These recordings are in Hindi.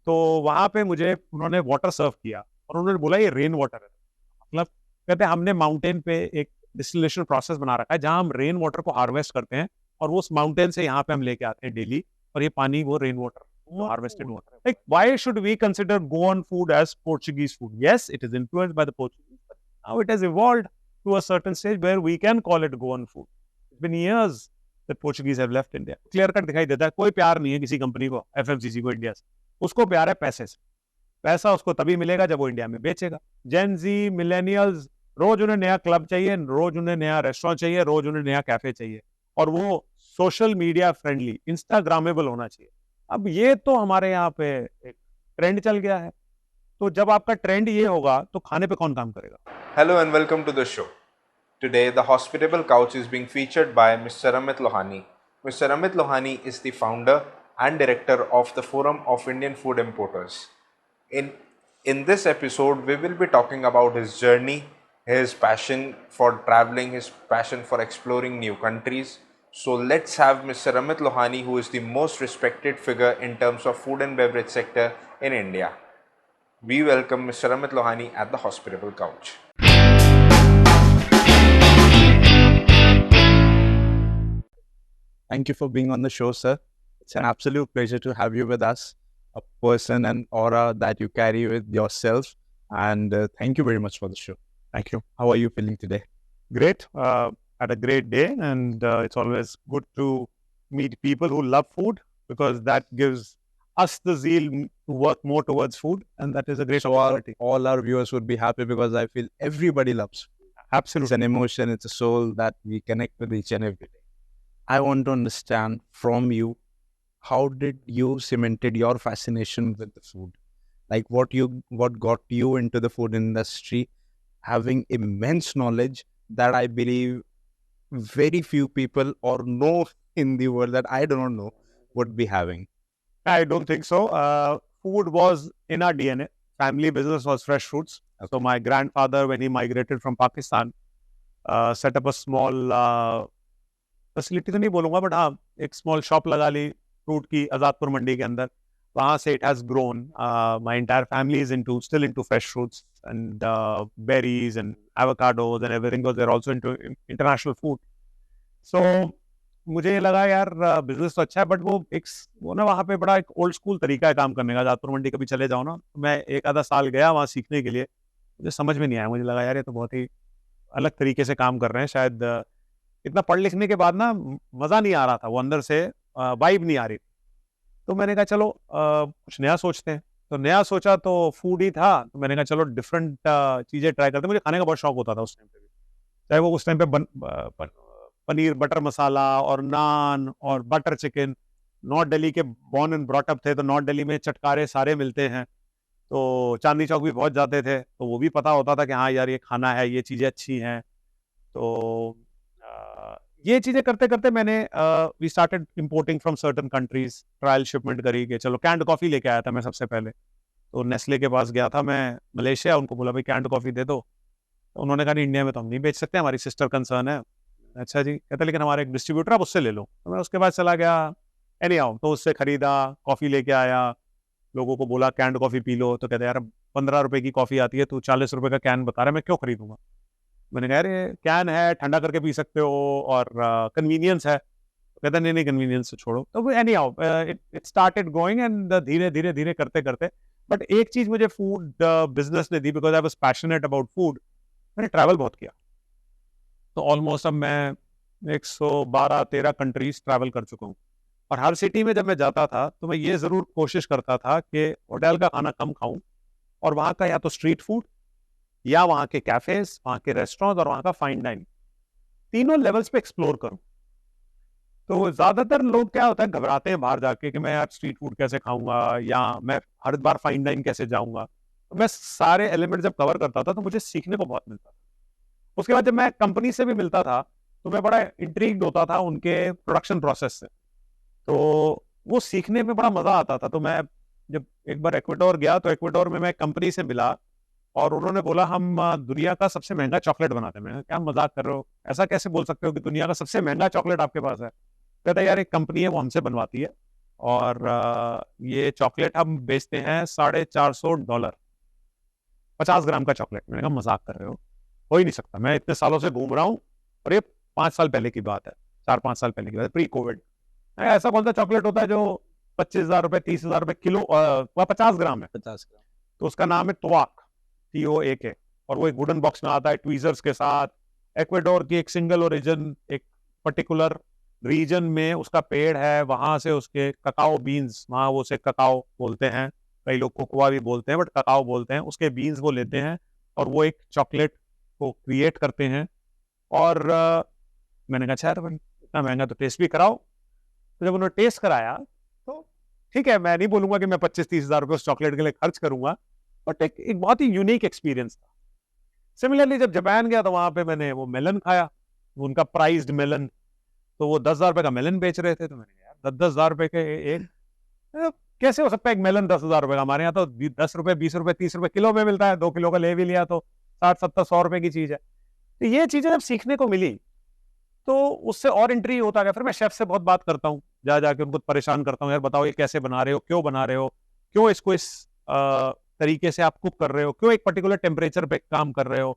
तो वहां पे मुझे उन्होंने वाटर सर्व किया और उन्होंने बोला ये रेन वाटर है। मतलब कहते हैं हमने माउंटेन पे एक डिस्टिलेशन प्रोसेस बना रखा है जहां हम रेन वाटर को हार्वेस्ट करते हैं और वो उस माउंटेन से यहाँ पे हम लेके आते हैं डेली, और ये पानी वो rain water, Goan harvested food. Water है। Like, why should we consider Goan food as Portuguese food? Yes, it is influenced by the Portuguese, but now it has evolved to a certain stage where we can call it Goan food. It's been years that Portuguese have left India. Clear cut दिखाई देता है, कोई प्यार नहीं है किसी कंपनी को, एफएमसीजी को इंडिया से। उसको प्यार है पैसे से। पैसा उसको तभी मिलेगा जब वो इंडिया में बेचेगा। जेन जी, मिलेनियल्स, रोज उन्हें नया क्लब चाहिए, रोज उन्हें नया रेस्टोरेंट चाहिए, रोज उन्हें नया कैफे चाहिए, और वो सोशल मीडिया फ्रेंडली, इंस्टाग्रामेबल होना चाहिए। अब ये तो हमारे यहाँ पे एक ट्रेंड चल गया है, तो जब आपका ट्रेंड ये होगा तो खाने पे कौन काम करेगा? Hello and welcome to the show. Today, the hospitable couch is being featured by Mr. Amit Lohani. Mr. Amit Lohani is the founder and director of the Forum of Indian Food Importers. In this episode, we will be talking about his journey, his passion for traveling, his passion for exploring new countries. So let's have Mr. Amit Lohani, who is the most respected figure in terms of food and beverage sector in India. We welcome Mr. Amit Lohani at the hospitable couch. Thank you for being on the show, sir. It's an absolute pleasure to have you with us, a person and aura that you carry with yourself. And thank you very much for the show. Thank you. How are you feeling today? Great. Had a great day, and it's always good to meet people who love food, because that gives us the zeal to work more towards food, and that is a great opportunity. All our viewers would be happy because I feel everybody loves food. It's Absolutely. an emotion, it's a soul that we connect with each and every day. I want to understand from you, how did you cemented your fascination with the food? Like what got you into the food industry, having immense knowledge that I believe very few people or know in the world that I do not know would be having. I don't think so. Food was in our DNA. Family business was fresh fruits. So Okay. my grandfather, when he migrated from Pakistan, set up a small facility तो नहीं बोलूंगा, बट हाँ एक स्मॉल शॉप लगा ली फ्रूट की आजादपुर मंडी के अंदर. वहां से it has grown. My entire family is still into fresh fruits and berries and avocados and everything, because they're also into international food. So मुझे ये लगा यार बिजनेस तो अच्छा है, बट वो ना वहाँ पे बड़ा एक ओल्ड स्कूल तरीका है काम करने का. आजादपुर मंडी कभी चले जाओ ना, तो मैं एक आधा साल गया वहाँ सीखने के लिए, मुझे समझ में नहीं आया. मुझे लगा यार ये तो बहुत ही अलग तरीके से काम कर रहे हैं. शायद इतना पढ़ लिखने के बाद ना मजा नहीं आ रहा था, वो अंदर से वाइब नहीं आ रही थी. तो मैंने कहा चलो कुछ नया सोचते हैं. तो नया सोचा तो फूड ही था, तो मैंने कहा चलो डिफरेंट चीजें ट्राई करते हैं. मुझे खाने का बहुत शौक होता था उस टाइम पे भी, चाहे वो उस टाइम पे पनीर बटर मसाला और नान और बटर चिकन. नॉर्थ दिल्ली के बॉर्न एंड ब्रॉट अप थे, तो नॉर्थ दिल्ली में चटकारे सारे मिलते हैं, तो चांदनी चौक भी पहुंच जाते थे, तो वो भी पता होता था कि हाँ यार ये खाना है, ये चीजें अच्छी हैं. तो ये चीजें करते करते मैंने we started importing from certain countries. Trial shipment करी कि चलो कैंड कॉफी लेके आया था मैं सबसे पहले. तो नेस्ले के पास गया था मैं मलेशिया, उनको बोला भाई कैंड कॉफी दे दो. तो उन्होंने कहा नहीं, इंडिया में तो हम नहीं बेच सकते, हमारी सिस्टर कंसर्न है. अच्छा जी, कहते लेकिन हमारे एक डिस्ट्रीब्यूटर, आप उससे ले लो. तो मैं उसके बाद चला गया. एनी हाउ, तो उससे खरीदा, कॉफी लेके आया, लोगों को बोला कैंड कॉफी पी लो. तो कहते यार 15 रुपए की कॉफी आती है, तू 40 रुपए का कैन बता रहा है, मैं क्यों खरीदूंगा. मैंने कहा अरे कैन है, ठंडा करके पी सकते हो, और कन्वीनियंस है. तो कहता नहीं नहीं, कन्वीनियंस से छोड़ो. तो any how it started going, and धीरे धीरे धीरे करते करते. बट एक चीज मुझे फूड बिजनेस ने दी, because I was passionate about food. मैंने ट्रैवल बहुत किया. तो ऑलमोस्ट अब मैं 112-13 कंट्रीज ट्रैवल कर चुका हूँ. और हर सिटी में जब मैं जाता था तो मैं ये जरूर कोशिश करता था कि होटल का खाना कम खाऊं, और वहां का या तो स्ट्रीट फूड, या वहां के कैफेज, वहां के रेस्टोरेंट, और वहां का फाइन डाइन, तीनों लेवल्स पे एक्सप्लोर करूं. तो ज्यादातर लोग क्या होता है, घबराते हैं बाहर जाके कि मैं यार स्ट्रीट फूड कैसे खाऊंगा, या मैं हर बार फाइन डाइन कैसे जाऊंगा. तो मैं सारे एलिमेंट जब कवर करता था तो मुझे सीखने को बहुत मिलता था. उसके बाद जब मैं कंपनी से भी मिलता था तो मैं बड़ा इंट्रीग्ड होता था उनके प्रोडक्शन प्रोसेस से. तो वो सीखने में बड़ा मजा आता था. तो मैं जब एक बार इक्वाडोर गया, तो इक्वाडोर में मैं कंपनी से मिला, और उन्होंने बोला हम दुनिया का सबसे महंगा चॉकलेट बनाते हैं. मैं क्या मजाक कर रहे हो, ऐसा कैसे बोल सकते हो कि दुनिया का सबसे महंगा चॉकलेट आपके पास है. कहता है यार एक कंपनी है वो हमसे बनवाती है, और ये चॉकलेट हम बेचते हैं $450, 50 ग्राम का चॉकलेट। मैंने कहा मजाक कर रहे हो ही नहीं सकता, मैं इतने सालों से घूम रहा हूँ और ये 5 साल पहले की बात है, 4-5 साल पहले की बात है, प्री कोविड। ऐसा कौन सा चॉकलेट होता है जो 25,000 रुपए 30,000 रुपए किलो, वह 50 ग्राम है। 50 ग्राम। तो उसका नाम है तोआक, TOAK, और वो एक वुडन बॉक्स में आता है ट्वीजर्स के साथ। एक्वेडोर की एक सिंगल ओरिजिन, एक पर्टिकुलर रीजन में उसका पेड़ है, वहां से उसके ककाओ बीन्स, वहां वो उसे ककाओ बोलते हैं, कई लोग कोकोआ भी बोलते हैं बट ककाओ बोलते हैं, उसके बीन्स वो लेते हैं और वो एक चॉकलेट को क्रिएट करते हैं। और मैंने कहा अच्छा यार इतना महंगा तो टेस्ट भी कराओ। तो जब उन्होंने टेस्ट कराया तो ठीक है, मैं नहीं बोलूंगा कि मैं 25-30 हजार रुपये उस चॉकलेट के लिए खर्च करूंगा, बट एक बहुत ही यूनिक एक्सपीरियंस था। सिमिलरली जब जापान गया तो वहां पे मैंने वो मेलन खाया, उनका प्राइज्ड मेलन, तो वो 10,000 रुपए का मेलन बेच रहे थे। तो मैंने कहा यार 10,000 रुपए के एक कैसे हो सकता है एक मेलन 10,000 रुपए का? हमारे यहाँ तो 10 रुपए 20 रुपए 30 रुपए किलो में मिलता है, 2 किलो का ले भी लिया तो 60-70-100 रुपए की चीज है। तो ये चीजें जब सीखने को मिली तो उससे और इंट्री होता गया। फिर मैं शेफ से बहुत बात करता हूँ, जा जाके उनको परेशान करता हूँ, यार बताओ ये कैसे बना रहे हो, क्यों बना रहे हो, क्यों इसको इस तरीके से आप कुक कर रहे हो, क्यों एक पर्टिकुलर टेम्परेचर पे काम कर रहे हो,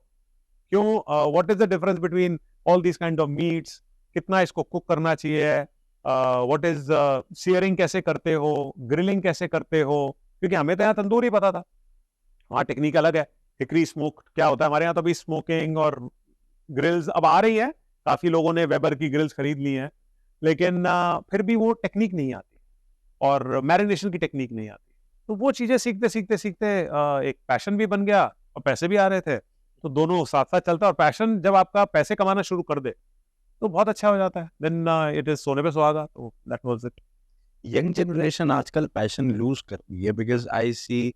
क्यों, what is the difference between all this kind of meets, कितना इसको कुक करना चाहिए, व्हाट इज सीयरिंग कैसे करते हो, ग्रिलिंग कैसे करते हो, क्योंकि हमें तो यहाँ तंदूर ही पता था, वहाँ टेक्निक अलग है। हिकरी स्मोक क्या होता है, हमारे यहाँ तो अभी स्मोकिंग और ग्रिल्स अब आ रही है, काफी लोगों ने वेबर की ग्रिल्स खरीद ली हैं, लेकिन फिर भी वो टेक्निक नहीं आती और मैरिनेशन की टेक्निक नहीं आती। तो वो चीजें सीखते सीखते सीखते एक पैशन भी बन गया और पैसे भी आ रहे थे, तो दोनों साथ साथ चलता है। और पैशन जब आपका पैसे कमाना शुरू कर दे तो बहुत अच्छा हो जाता है, देन इट इज सोने पे सुहागा। तो that was it. Young generation आजकल पैशन लूज कर रही है, बिकॉज आई सी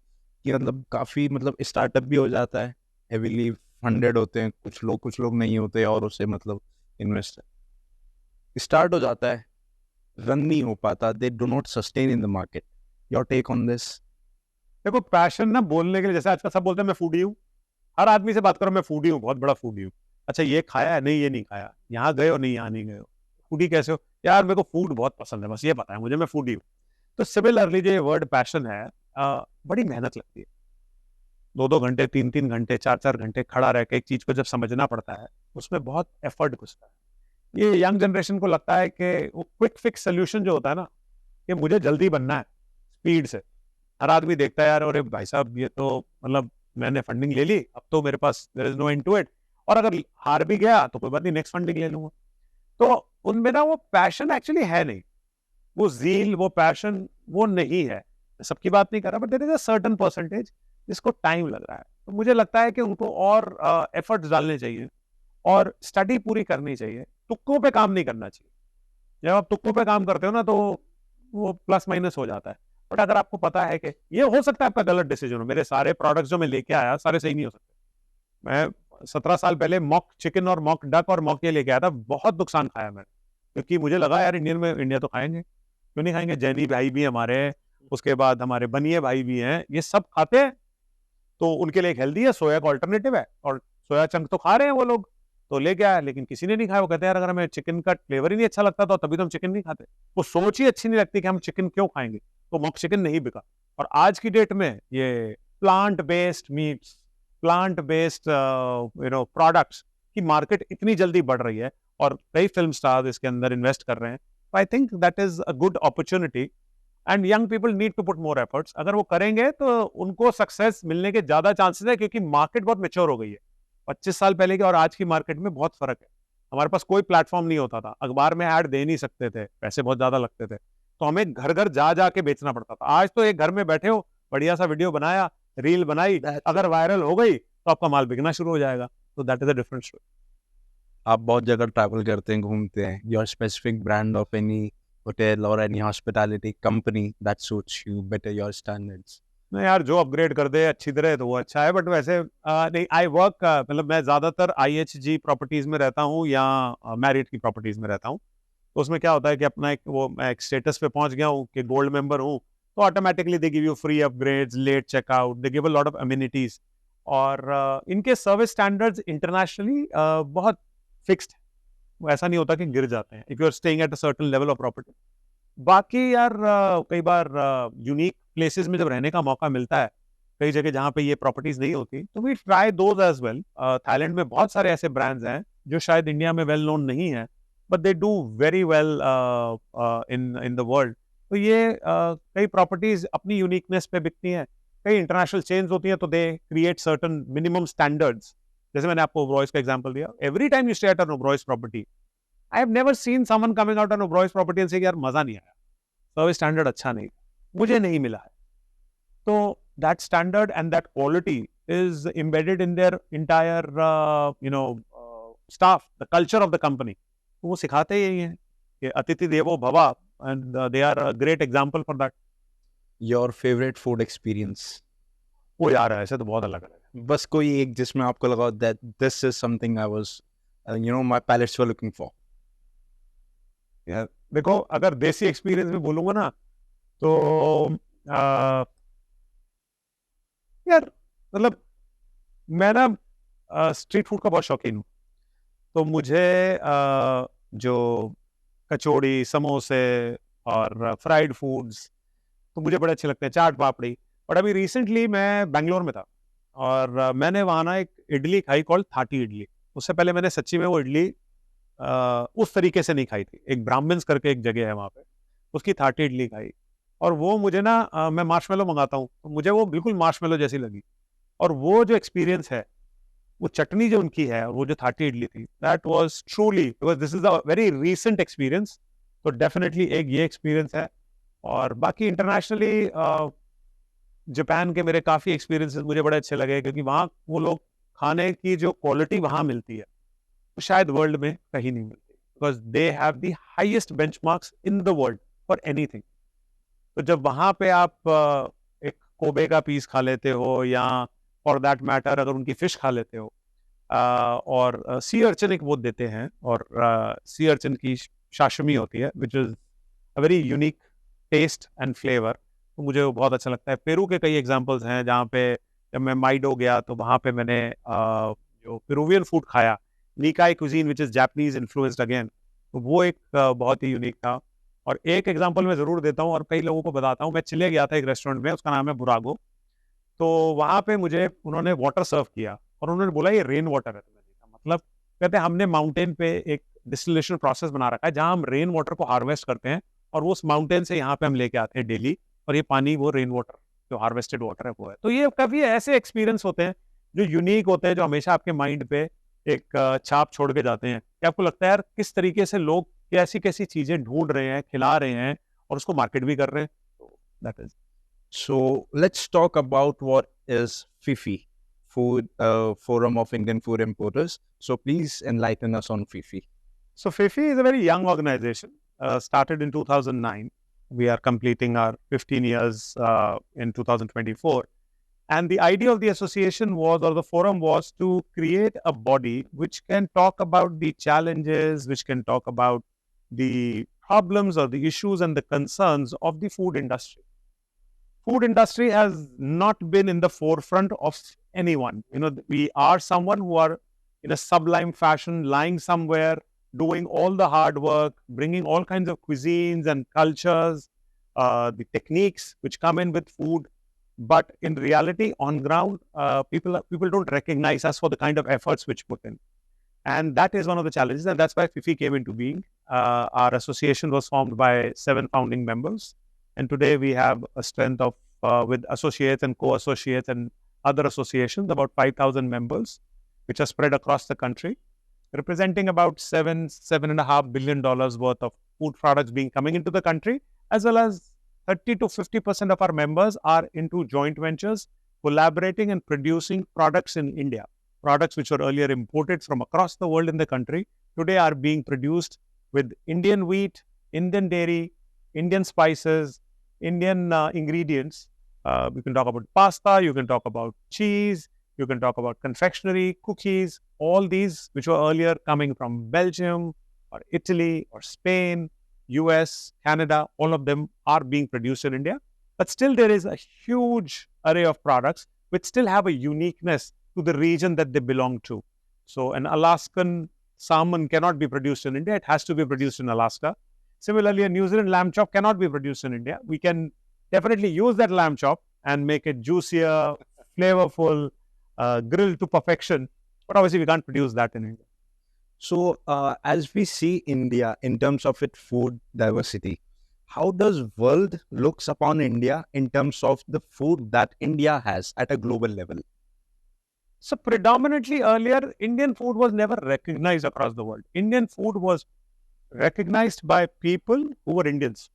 कि मतलब काफी मतलब स्टार्टअप भी हो जाता है, हेवीली फंडेड होते हैं कुछ लोग नहीं होते और उसे मतलब इन्वेस्ट स्टार्ट हो जाता है, रन नहीं हो पाता, they do not sustain in the market. Your take on this? देखो पैशन ना बोलने के लिए, जैसे आजकल सब बोलते हैं मैं फूडी हूँ, हर आदमी से बात करो मैं फूडी हूँ, बहुत बड़ा फूडी हूँ। अच्छा ये खाया है? नहीं ये नहीं खाया। यहाँ गए हो? नहीं यहाँ नहीं गए हो। फूडी कैसे हो? यार मेरे को फूड बहुत पसंद है, बस ये पता है मुझे, मैं फूडी हूँ। तो सिमिलरली जो ये वर्ड पैशन है, बड़ी मेहनत लगती है, 2-2 घंटे 3-3 घंटे 4-4 घंटे खड़ा रह के एक चीज को जब समझना पड़ता है, उसमें बहुत एफर्ट घुसता है। ये यंग जनरेशन को लगता है कि वो क्विक फिक्स सोल्यूशन जो होता है ना, कि मुझे जल्दी बनना है स्पीड से। हर आदमी देखता है यार अरे भाई साहब ये तो मतलब मैंने फंडिंग ले ली, अब तो मेरे पास there is no end to it, और अगर हार भी गया तो कोई बात नहीं, नेक्स्ट फंडिंग ले लूंगा। तो उनमें ना वो पैशन एक्चुअली है नहीं, वो जील वो पैशन वो नहीं है। सबकी बात नहीं कर रहा, but there is a certain percentage जिसको टाइम लग रहा है। तो मुझे लगता है कि उनको और एफर्ट्स डालने चाहिए और स्टडी पूरी करनी चाहिए, तुक्कों पे काम नहीं करना चाहिए। जब आप तुक्कों पे काम करते हो ना तो वो प्लस माइनस हो जाता है। बट अगर आपको पता है कि ये हो सकता है आपका गलत डिसीजन हो, मेरे सारे प्रोडक्ट्स जो मैं लेके आया सारे सही नहीं हो सकते। मैं 17 साल पहले मॉक चिकन और मॉक डक और मॉक ये लेके आया था, बहुत नुकसान खाया मैंने, क्योंकि मुझे लगा यार इंडिया तो खाएंगे, क्यों नहीं खाएंगे, जैनी भाई भी हमारे, उसके बाद हमारे बनिए भाई भी हैं, ये सब खाते हैं, तो उनके लिए एक हेल्दी है, सोया का ऑल्टरनेटिव है, और सोया चंक तो खा रहे हैं वो लोग, तो ले गया। लेकिन किसी ने नहीं खाया। वो कहते हैं यार अगर हमें चिकन का फ्लेवर ही नहीं अच्छा लगता तो तभी तो हम चिकन नहीं खाते। वो सोच ही अच्छी नहीं लगती कि हम चिकन क्यों खाएंगे, तो मॉक चिकन नहीं बिका। और आज की डेट में ये plant based meets, plant based products की मार्केट इतनी जल्दी बढ़ रही है और कई फिल्म स्टार्स इसके अंदर इन्वेस्ट कर रहे हैं। I think that is a good opportunity and young people need to put more efforts. अगर वो करेंगे तो उनको सक्सेस मिलने के ज्यादा चांसेस है, क्योंकि मार्केट बहुत मेच्योर हो गई है। 25 साल पहले के और आज की मार्केट में बहुत फर्क है। हमारे पास कोई प्लेटफॉर्म नहीं होता था, अखबार में ऐड दे नहीं सकते थे, पैसे बहुत ज्यादा लगते थे, तो हमें घर घर जा जाके बेचना पड़ता था। आज तो एक घर में बैठे हो, बढ़िया सा वीडियो बनाया, रील बनाई, अगर वायरल हो गई तो आपका माल बिकना शुरू हो जाएगा। तो that is a different story. आप बहुत जगह ट्रैवल करते हैं, घूमते हैं, your specific brand of any hotel और any hospitality company that suits you better your standards? नहीं यार, जो अपग्रेड कर दे अच्छी तरह तो वो अच्छा है, बट वैसे नहीं, आई वर्क मतलब मैं ज्यादातर IHG प्रॉपर्टीज में रहता हूँ या मैरिट की प्रॉपर्टीज में रहता हूँ। तो उसमें क्या होता है कि अपना एक वो मैं एक स्टेटस पे पहुंच गया हूँ कि गोल्ड मेंबर हूँ, तो automatically they give you free upgrades, late checkout, they give a lot of amenities. और इनके सर्विस स्टैंडर्ड्स इंटरनेशनली बहुत फिक्स्ड है, वो ऐसा नहीं होता कि गिर जाते हैं if you are staying at a certain level of property. बाकी यार कई बार यूनिक प्लेसेस में जब रहने का मौका मिलता है, कई जगह जहाँ पे ये प्रॉपर्टीज नहीं होती, तो we try those as well. Thailand में बहुत सारे ऐसे ब्रांड्स हैं जो शायद इंडिया में वेल नोन नहीं है, but they do very well in the world. तो ये कई प्रॉपर्टीज अपनी यूनिकनेस पे बिकती हैं। कई इंटरनेशनल चेन्स होती हैं, तो they create certain minimum standards. जैसे मैंने आपको ओबरॉयज का एग्जांपल दिया, every time you stay at an Oberoi's property, I have never seen someone coming out an Oberoi's property and say यार मजा नहीं आया, सर्विस स्टैंडर्ड अच्छा नहीं, मुझे नहीं मिला है। तो that standard and that quality is embedded in their entire staff, the culture of the company. तो वो सिखाते यही हैं कि अतिथि देवो भव, and they are a great example for that. Your favourite food experience? वो यार ऐसे तो बहुत अलग अलग है। बस कोई एक जिसमें आपको लगा that this is something I was my palates were looking for. यार देखो, अगर देसी एक्सपीरियंस में बोलूंगा ना, तो यार मतलब मैं ना स्ट्रीट फूड का बहुत शौकीन हूँ। तो मुझे जो कचौड़ी, समोसे और फ्राइड फूड्स तो मुझे बड़े अच्छे लगते हैं, चाट पापड़ी। बट अभी रिसेंटली मैं बैंगलोर में था और मैंने वहाँ ना एक इडली खाई कॉल्ड थाटी इडली। उससे पहले मैंने सच्ची में वो इडली उस तरीके से नहीं खाई थी। एक ब्राह्मण्स करके एक जगह है वहाँ पे, उसकी थाटी इडली खाई, और वो मुझे ना मैं मार्शमेलो मंगाता हूँ, तो मुझे वो बिल्कुल मार्शमेलो जैसी लगी। और वो जो एक्सपीरियंस है, वो चटनी जो उनकी है, वो जो थाटी इडली थी, that was truly, because this is a very recent experience. तो डेफिनेटली एक ये एक्सपीरियंस है। और बाकी इंटरनेशनली जापान के मेरे काफ़ी एक्सपीरियंसेस मुझे बड़े अच्छे लगे, क्योंकि वहाँ वो लोग खाने की जो क्वालिटी वहाँ मिलती है, वो शायद वर्ल्ड में कहीं नहीं मिलती, because they have the highest benchmarks in the world for anything. तो जब वहाँ पे आप एक कोबे का पीस खा लेते हो, या फॉर दैट मैटर अगर उनकी फिश खा लेते हो, और सी अर्चन एक वो देते हैं, और सी अर्चन की शाशमी होती है, which is a very unique taste and flavour, तो मुझे वो बहुत अच्छा लगता है। पेरू के कई एग्जांपल्स हैं जहाँ पे जब मैं माइडो गया, तो वहाँ पे मैंने जो पेरुवियन फूड खाया, Nikkei cuisine which is Japanese influenced again, तो वो एक बहुत ही यूनिक था। और एक एग्जांपल मैं जरूर देता हूँ और कई लोगों को बताता हूँ। मैं चिले गया था एक रेस्टोरेंट में, उसका नाम है बुरागो। तो वहाँ पे मुझे उन्होंने वाटर सर्व किया और उन्होंने बोला ये रेन वाटर है। तो मैंने कहा मतलब, कहते हैं हमने माउंटेन पे एक डिस्टिलेशन प्रोसेस बना रखा है जहाँ हम रेन वाटर को हार्वेस्ट करते हैं, और वो उस माउंटेन से यहाँ पे हम लेके आते हैं डेली, और ये पानी वो रेन वाटर जो हार्वेस्टेड वाटर है वो है। तो ये काफी ऐसे एक्सपीरियंस होते हैं जो यूनिक होते हैं, जो हमेशा आपके माइंड पे एक छाप छोड़ के जाते हैं कि आपको लगता है यार किस तरीके से लोग कैसी कैसी चीजें ढूंढ रहे हैं, खिला रहे हैं, और उसको मार्केट भी कर रहे हैं। तो that is. So let's talk about what is FIFI, Forum of Indian Food Importers. So please enlighten us on FIFI. So FIFI is a very young organization, started in 2009. We are completing our 15 years in 2024. And the idea of the association was, or the forum was, to create a body which can talk about the challenges, which can talk about the problems or the issues and the concerns of the food industry. Food industry has not been in the forefront of anyone. You know, we are someone who are in a sublime fashion, lying somewhere, doing all the hard work, bringing all kinds of cuisines and cultures, the techniques which come in with food. But in reality, on ground, people don't recognize us for the kind of efforts which put in. And that is one of the challenges. And that's why FIFI came into being. Our association was formed by 7 founding members. And today we have a strength of, with associates and co-associates and other associations, about 5,000 members, which are spread across the country, representing about $7.5 billion worth of food products being coming into the country, as well as 30 to 50% of our members are into joint ventures, collaborating and producing products in India. Products which were earlier imported from across the world in the country, today are being produced with Indian wheat, Indian dairy, Indian spices, Indian ingredients. You can talk about pasta, you can talk about cheese, you can talk about confectionery, cookies, all these which were earlier coming from Belgium or Italy or Spain, US, Canada, all of them are being produced in India. But still there is a huge array of products which still have a uniqueness to the region that they belong to. So an Alaskan salmon cannot be produced in India, it has to be produced in Alaska. Similarly, a New Zealand lamb chop cannot be produced in India. We can definitely use that lamb chop and make it juicier, flavorful, grilled to perfection. But obviously, we can't produce that in India. So, as we see India in terms of its food diversity, how does world looks upon India in terms of the food that India has at a global level? So predominantly earlier, Indian food was never recognized across the world. Indian food was recognized by people who were Indians.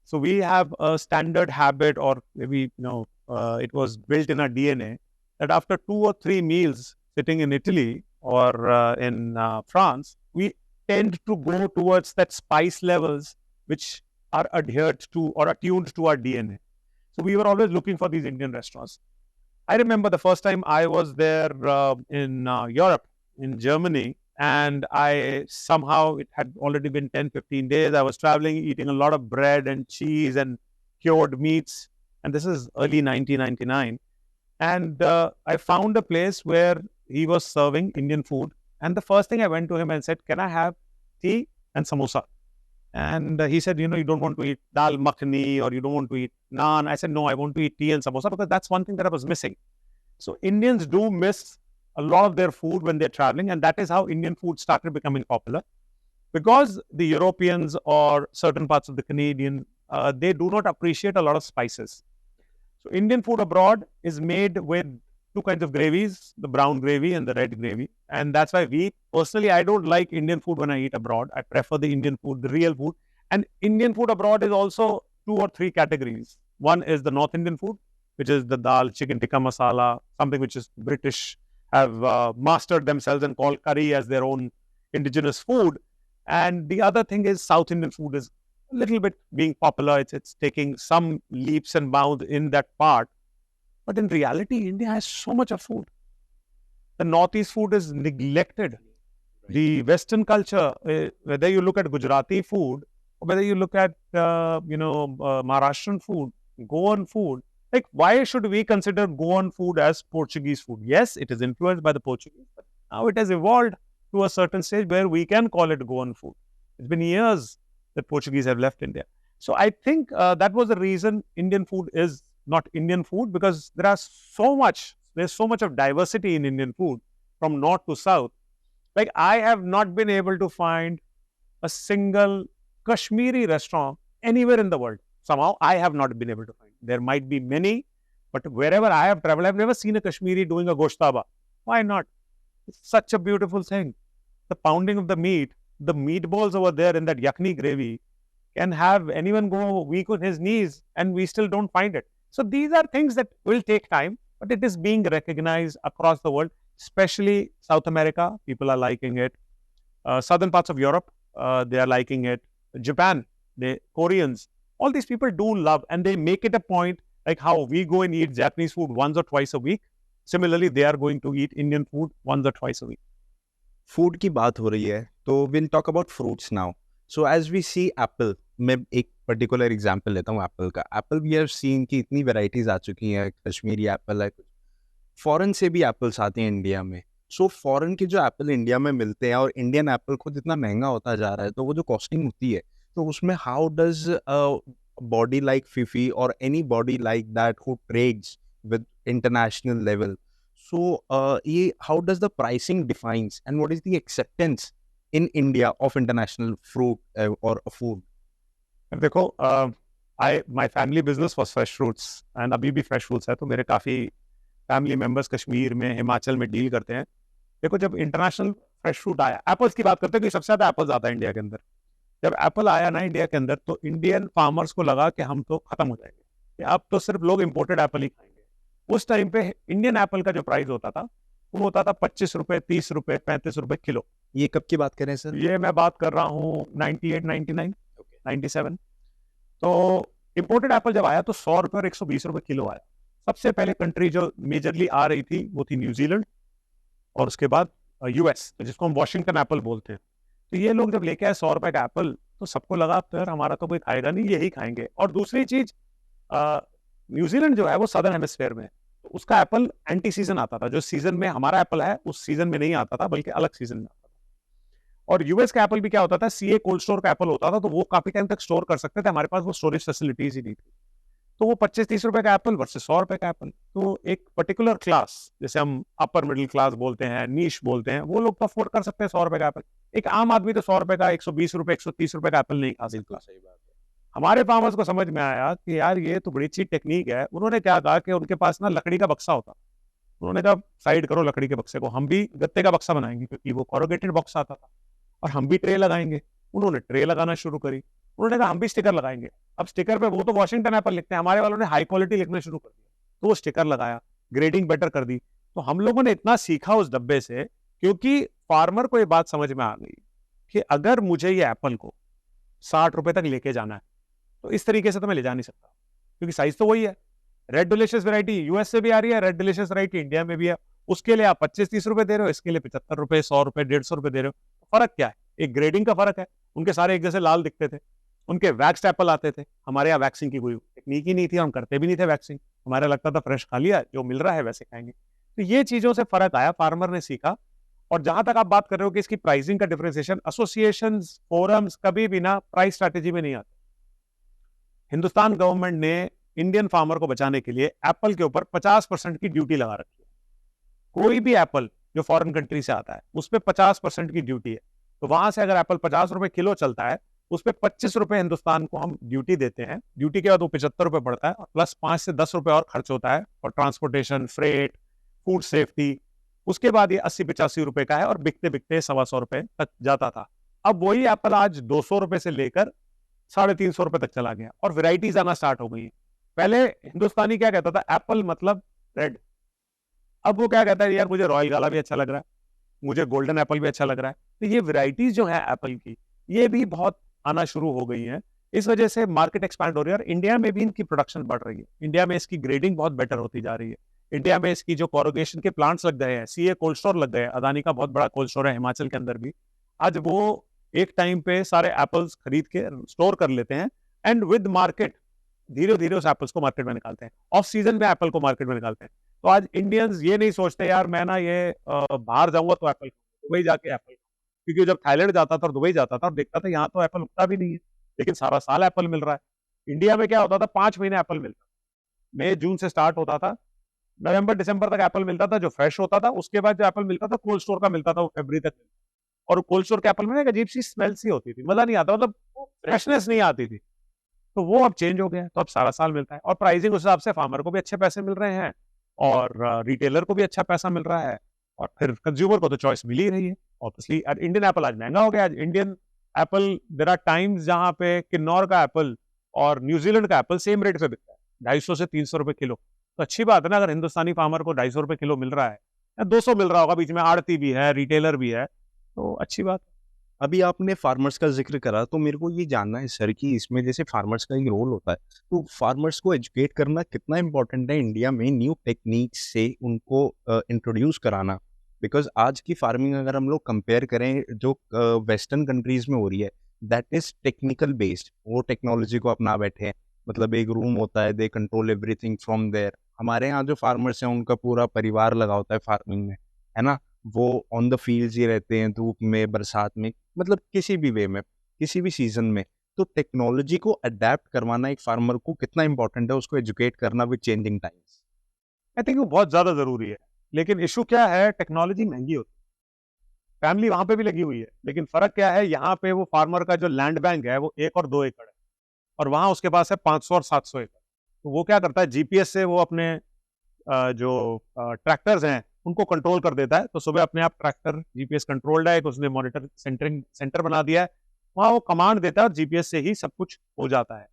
So we have a standard habit, or maybe it was built in our DNA, that after 2 or 3 meals sitting in Italy or in France, we tend to go towards that spice levels which are adhered to or attuned to our DNA. So we were always looking for these Indian restaurants. I remember the first time I was there in Europe, in Germany, and I somehow, it had already been 10, 15 days. I was traveling, eating a lot of bread and cheese and cured meats. And this is early 1999. And I found a place where he was serving Indian food. And the first thing I went to him and said, can I have tea and samosa? And he said, you don't want to eat dal makhani or you don't want to eat naan. I said, no, I want to eat tea and samosa because that's one thing that I was missing. So Indians do miss a lot of their food when they're traveling. And that is how Indian food started becoming popular. Because the Europeans or certain parts of the Canadian, they do not appreciate a lot of spices. So Indian food abroad is made with 2 kinds of gravies, the brown gravy and the red gravy. And that's why personally, I don't like Indian food when I eat abroad. I prefer the Indian food, the real food. And Indian food abroad is also 2 or 3 categories. One is the North Indian food, which is the dal, chicken tikka masala, something which is British have mastered themselves and call curry as their own indigenous food. And the other thing is South Indian food is a little bit being popular. It's taking some leaps and bounds in that part. But in reality, India has so much of food. The Northeast food is neglected. Right. The Western culture, whether you look at Gujarati food, or whether you look at, Maharashtrian food, Goan food, like why should we consider Goan food as Portuguese food? Yes, it is influenced by the Portuguese, but now it has evolved to a certain stage where we can call it Goan food. It's been years that Portuguese have left India. So I think that was the reason Indian food is not Indian food, because there's so much of diversity in Indian food from north to south. Like I have not been able to find a single Kashmiri restaurant anywhere in the world. Somehow I have not been able to find. There might be many, but wherever I have traveled, I've never seen a Kashmiri doing a goshtaba. Why not? It's such a beautiful thing. The pounding of the meat, the meatballs over there in that yakni gravy can have anyone go weak on his knees and we still don't find it. So these are things that will take time, but it is being recognized across the world, especially South America. People are liking it. Southern parts of Europe, they are liking it. Japan, the Koreans, all these people do love, and they make it a point, like how we go and eat Japanese food once or twice a week. Similarly, they are going to eat Indian food once or twice a week. Food की बात हो रही है, तो we'll talk about fruits now. So as we see apple, मैं एक पर्टिकुलर एग्जांपल लेता हूँ एप्पल का. एप्पल वी हैव सीन कि इतनी वेराइटीज आ चुकी हैं. कश्मीरी एप्पल है, फॉरेन से भी एप्पल्स आते हैं इंडिया में. सो फॉरेन के जो एप्पल इंडिया में मिलते हैं और इंडियन एप्पल खुद इतना महंगा होता जा रहा है, तो वो जो कॉस्टिंग होती है, तो उसमें how does body like Fifi और any body like that who trades with international level, so ये how does the pricing defines and what is the acceptance in India of international fruit or food? देखो, my family business was fresh fruits and अभी भी fresh fruits है, तो मेरे काफ़ी family members कश्मीर में, हिमाचल में डील करते हैं. देखो, जब international fresh fruit आया, एप्पल्स की बात करते हैं कि सबसे ज़्यादा एप्पल्स आता है इंडिया के अंदर. जब एप्पल आया ना इंडिया के अंदर, तो इंडियन फार्मर्स को लगा कि हम तो खत्म हो जाएंगे, अब तो सिर्फ लोग इम्पोर्टेड एप्पल ही खाएंगे. उस टाइम पे इंडियन एप्पल का जो प्राइस होता था, वो होता था 25 रुपए, 30 रुपए, 35 रुपए किलो. ये कब की बात कर रहे हैं सर? ये मैं बात कर रहा हूँ 98, 99, 97. तो इम्पोर्टेड एप्पल जब आया तो 100 रुपए और 120 रुपए किलो आया. सबसे पहले कंट्री जो मेजरली आ रही थी वो थी न्यूजीलैंड, और उसके बाद यूएस, जिसको हम वॉशिंगटन एप्पल बोलते हैं. तो ये लोग जब लेके आए 100 रुपए का एप्पल, तो सबको लगा तो यार हमारा तो कोई खाएगा नहीं, यही खाएंगे. और दूसरी चीज, न्यूजीलैंड जो है वो सदर्न हेमिस्फीयर में, तो उसका एप्पल एंटी सीजन आता था. जो सीजन में हमारा एप्पल है उस सीजन में नहीं आता था, बल्कि अलग सीजन में आता था. और यूएस का एप्पल भी क्या होता था, सीए कोल्ड स्टोर का एप्पल होता था, तो वो काफी टाइम तक स्टोर कर सकते थे, हमारे पास वो स्टोरेज फैसिलिटीज ही नहीं थी। तो वो 25-30 रुपए का एप्पल वर्सेस 100 रुपए का एप्पल, तो एक पर्टिकुलर क्लास, जैसे हम अपर मिडिल क्लास बोलते हैं, नीश बोलते हैं, वो लोग तो अफोर्ड कर सकते हैं 100 रुपए का एप्पल। एक आम आदमी तो 100 रुपए का, 120 रुपए, 130 रुपए का एप्पल नहीं खा सकता। सही बात है। हमारे फार्मर्स को समझ में आया कि यार ये तो बड़ी अच्छी टेक्निक है। उन्होंने क्या कहा कि उनके पास ना लकड़ी का बक्सा होता, उन्होंने कहा साइड करो लकड़ी के बक्से को, हम भी गत्ते का बक्सा बनाएंगे, क्योंकि वो कोरोगेटेड बॉक्स आता था, और हम भी ट्रे लगाएंगे। उन्होंने ट्रे लगाना शुरू करी। उन्होंने कहा हम भी स्टिकर लगाएंगे। अब स्टिकर पे वो तो वॉशिंगटन एप्पल लिखते हैं, हमारे वालों ने हाई क्वालिटी लिखना शुरू कर दिया, तो वो स्टिकर लगाया, ग्रेडिंग बेटर कर दी। तो हम लोगों ने इतना सीखा उस डब्बे से, क्योंकि फार्मर को ये बात समझ में आ गई कि अगर मुझे ये एप्पल को 60 रुपए तक लेके जाना है, तो इस तरीके से तो मैं ले जा नहीं सकता, क्योंकि साइज तो वही है। रेड डिलीशियस वैरायटी यूएस से भी आ रही है, रेड डिलीशियस वैरायटी इंडिया में भी है। उसके लिए आप 25-30 रुपए दे रहे हो, इसके लिए 75 रुपए, 100 रुपए, 150 रुपए दे रहे हो। फर्क क्या है? एक ग्रेडिंग का फर्क है। उनके सारे एक जैसे लाल दिखते थे, उनके वैक्स्ड एप्पल आते थे, हमारे यहाँ वैक्सिंग की कोई टेक्निक ही नहीं थी, हम करते भी नहीं थे वैक्सिंग। हमारा लगता था फ्रेश खा लिया, जो मिल रहा है वैसे खाएंगे। तो ये चीजों से फर्क आया, फार्मर ने सीखा। और जहां तक आप बात कर रहे हो कि इसकी प्राइसिंग का डिफरेंशिएशन, एसोसिएशन, फोरम्स कभी भी ना प्राइस स्ट्रैटेजी में नहीं आते। हिंदुस्तान गवर्नमेंट ने इंडियन फार्मर को बचाने के लिए एप्पल के ऊपर 50% की ड्यूटी लगा रखी है। कोई भी एप्पल जो फॉरेन कंट्री से आता है उस पर 50% की ड्यूटी है। तो वहां से अगर एप्पल 50 रुपए किलो चलता है, उस पर 25 रुपए हिंदुस्तान को हम ड्यूटी देते हैं। ड्यूटी के बाद वो 75 रुपए पड़ता है, और प्लस 5 से 10 रुपए और खर्च होता है और ट्रांसपोर्टेशन, फ्रेट, फूड सेफ्टी। उसके बाद ये 80-85 रुपए का है, और बिकते बिकते 125 रुपए तक जाता था। अब वही एप्पल आज 200 रुपए से लेकर 350 रुपए तक चला गया, और वेराइटीज आना स्टार्ट हो गई। पहले हिंदुस्तानी क्या कहता था, एप्पल मतलब रेड। अब वो क्या कहता है, यार मुझे रॉयल गाला भी अच्छा लग रहा है, मुझे गोल्डन एप्पल भी अच्छा लग रहा है। तो ये वेराइटीज जो है एप्पल की, ये भी बहुत आना शुरू हो गई है। इस वजह से मार्केट एक्सपैंड हो रही है, और इंडिया में भी इनकी प्रोडक्शन बढ़ रही है। इंडिया में इसकी ग्रेडिंग बहुत बेटर होती जा रही है। इंडिया में इसकी जो कोरोगेशन के प्लांट्स लग गए हैं, सीए कोल्ड स्टोर लग गए हैं, अदानी का बहुत बड़ा कोल्ड स्टोर है हिमाचल के अंदर भी। आज वो एक टाइम पे सारे एप्पल्स खरीद के स्टोर कर लेते हैं, एंड विद मार्केट धीरे धीरे उस एप्पल्स को मार्केट में निकालते हैं। ऑफ सीजन में एप्पल को मार्केट में निकालते हैं। तो आज इंडियंस ये नहीं सोचते यार मैं ना ये बाहर जाऊंगा तो एप्पल, दुबई जाके एप्पल, क्योंकि जब थाईलैंड जाता था और दुबई जाता था और देखता था यहाँ तो एप्पल उगता भी नहीं है, लेकिन सारा साल एप्पल मिल रहा है। इंडिया में क्या होता था, 5 महीने एप्पल मिलता, मई जून से स्टार्ट होता था, नवंबर दिसंबर तक एप्पल मिलता था जो फ्रेश होता था। उसके बाद जो एप्पल मिलता था कोल्ड स्टोर का मिलता था, वो फरवरी तक। और कोल्ड स्टोर के एप्पल में एक अजीब सी स्मेल सी होती थी, मजा नहीं आता, मतलब फ्रेशनेस नहीं आती थी। तो वो अब चेंज हो गया, तो अब सारा साल मिलता है, और प्राइसिंग उस हिसाब से फार्मर को भी अच्छे पैसे मिल रहे हैं, और रिटेलर को भी अच्छा पैसा मिल रहा है, और फिर कंज्यूमर को तो चॉइस मिल ही रही है। ऑब्वियसली इंडियन एप्पल आज महंगा हो गया। आज Indian apple, there are times जहां पे किन्नौर का एप्पल और न्यूजीलैंड का एप्पल सेम रेट पे बिकता है, 250 से 300 रुपए किलो। तो अच्छी बात है ना, अगर हिंदुस्तानी फार्मर को 250 रुपए किलो मिल रहा है, या 200 मिल रहा होगा, बीच में आड़ती भी है, रिटेलर भी है, तो अच्छी बात है। अभी आपने फार्मर्स का जिक्र करा, तो मेरे को ये जानना है सर कि इसमें जैसे फार्मर्स का एक रोल होता है, तो फार्मर्स को एजुकेट करना कितना इम्पोर्टेंट है इंडिया में, न्यू टेक्निक से उनको इंट्रोड्यूस कराना। बिकॉज आज की फार्मिंग अगर हम लोग कंपेयर करें जो वेस्टर्न कंट्रीज में हो रही है, दैट इज टेक्निकल बेस्ड, वो टेक्नोलॉजी को अपना बैठे हैं। मतलब एक रूम होता है, they control everything from there. हमारे यहाँ जो फार्मर्स हैं उनका पूरा परिवार लगा होता है फार्मिंग में, है ना। वो ऑन द फील्ड्स ही रहते हैं, धूप में, बरसात में, मतलब किसी भी वे में, किसी भी सीजन में। तो टेक्नोलॉजी को अडेप्ट करवाना एक फार्मर को कितना इंपॉर्टेंट है, उसको एजुकेट करना with changing times. I think वो बहुत ज्यादा जरूरी है, लेकिन इशू क्या है, टेक्नोलॉजी महंगी होती है, फैमिली वहां पे भी लगी हुई है, लेकिन फर्क क्या है, यहाँ पे वो फार्मर का जो लैंड बैंक है वो 1 और 2 एकड़ है, और वहां उसके पास है 500 और 700 एकड़। तो वो क्या करता है, जीपीएस से वो अपने जो ट्रैक्टर्स हैं उनको कंट्रोल कर देता है। तो सुबह अपने आप ट्रैक्टर जीपीएस कंट्रोल्ड है, एक उसने मॉनिटर सेंटर बना दिया है, वहां वो कमांड देता है और जीपीएस से ही सब कुछ हो जाता है।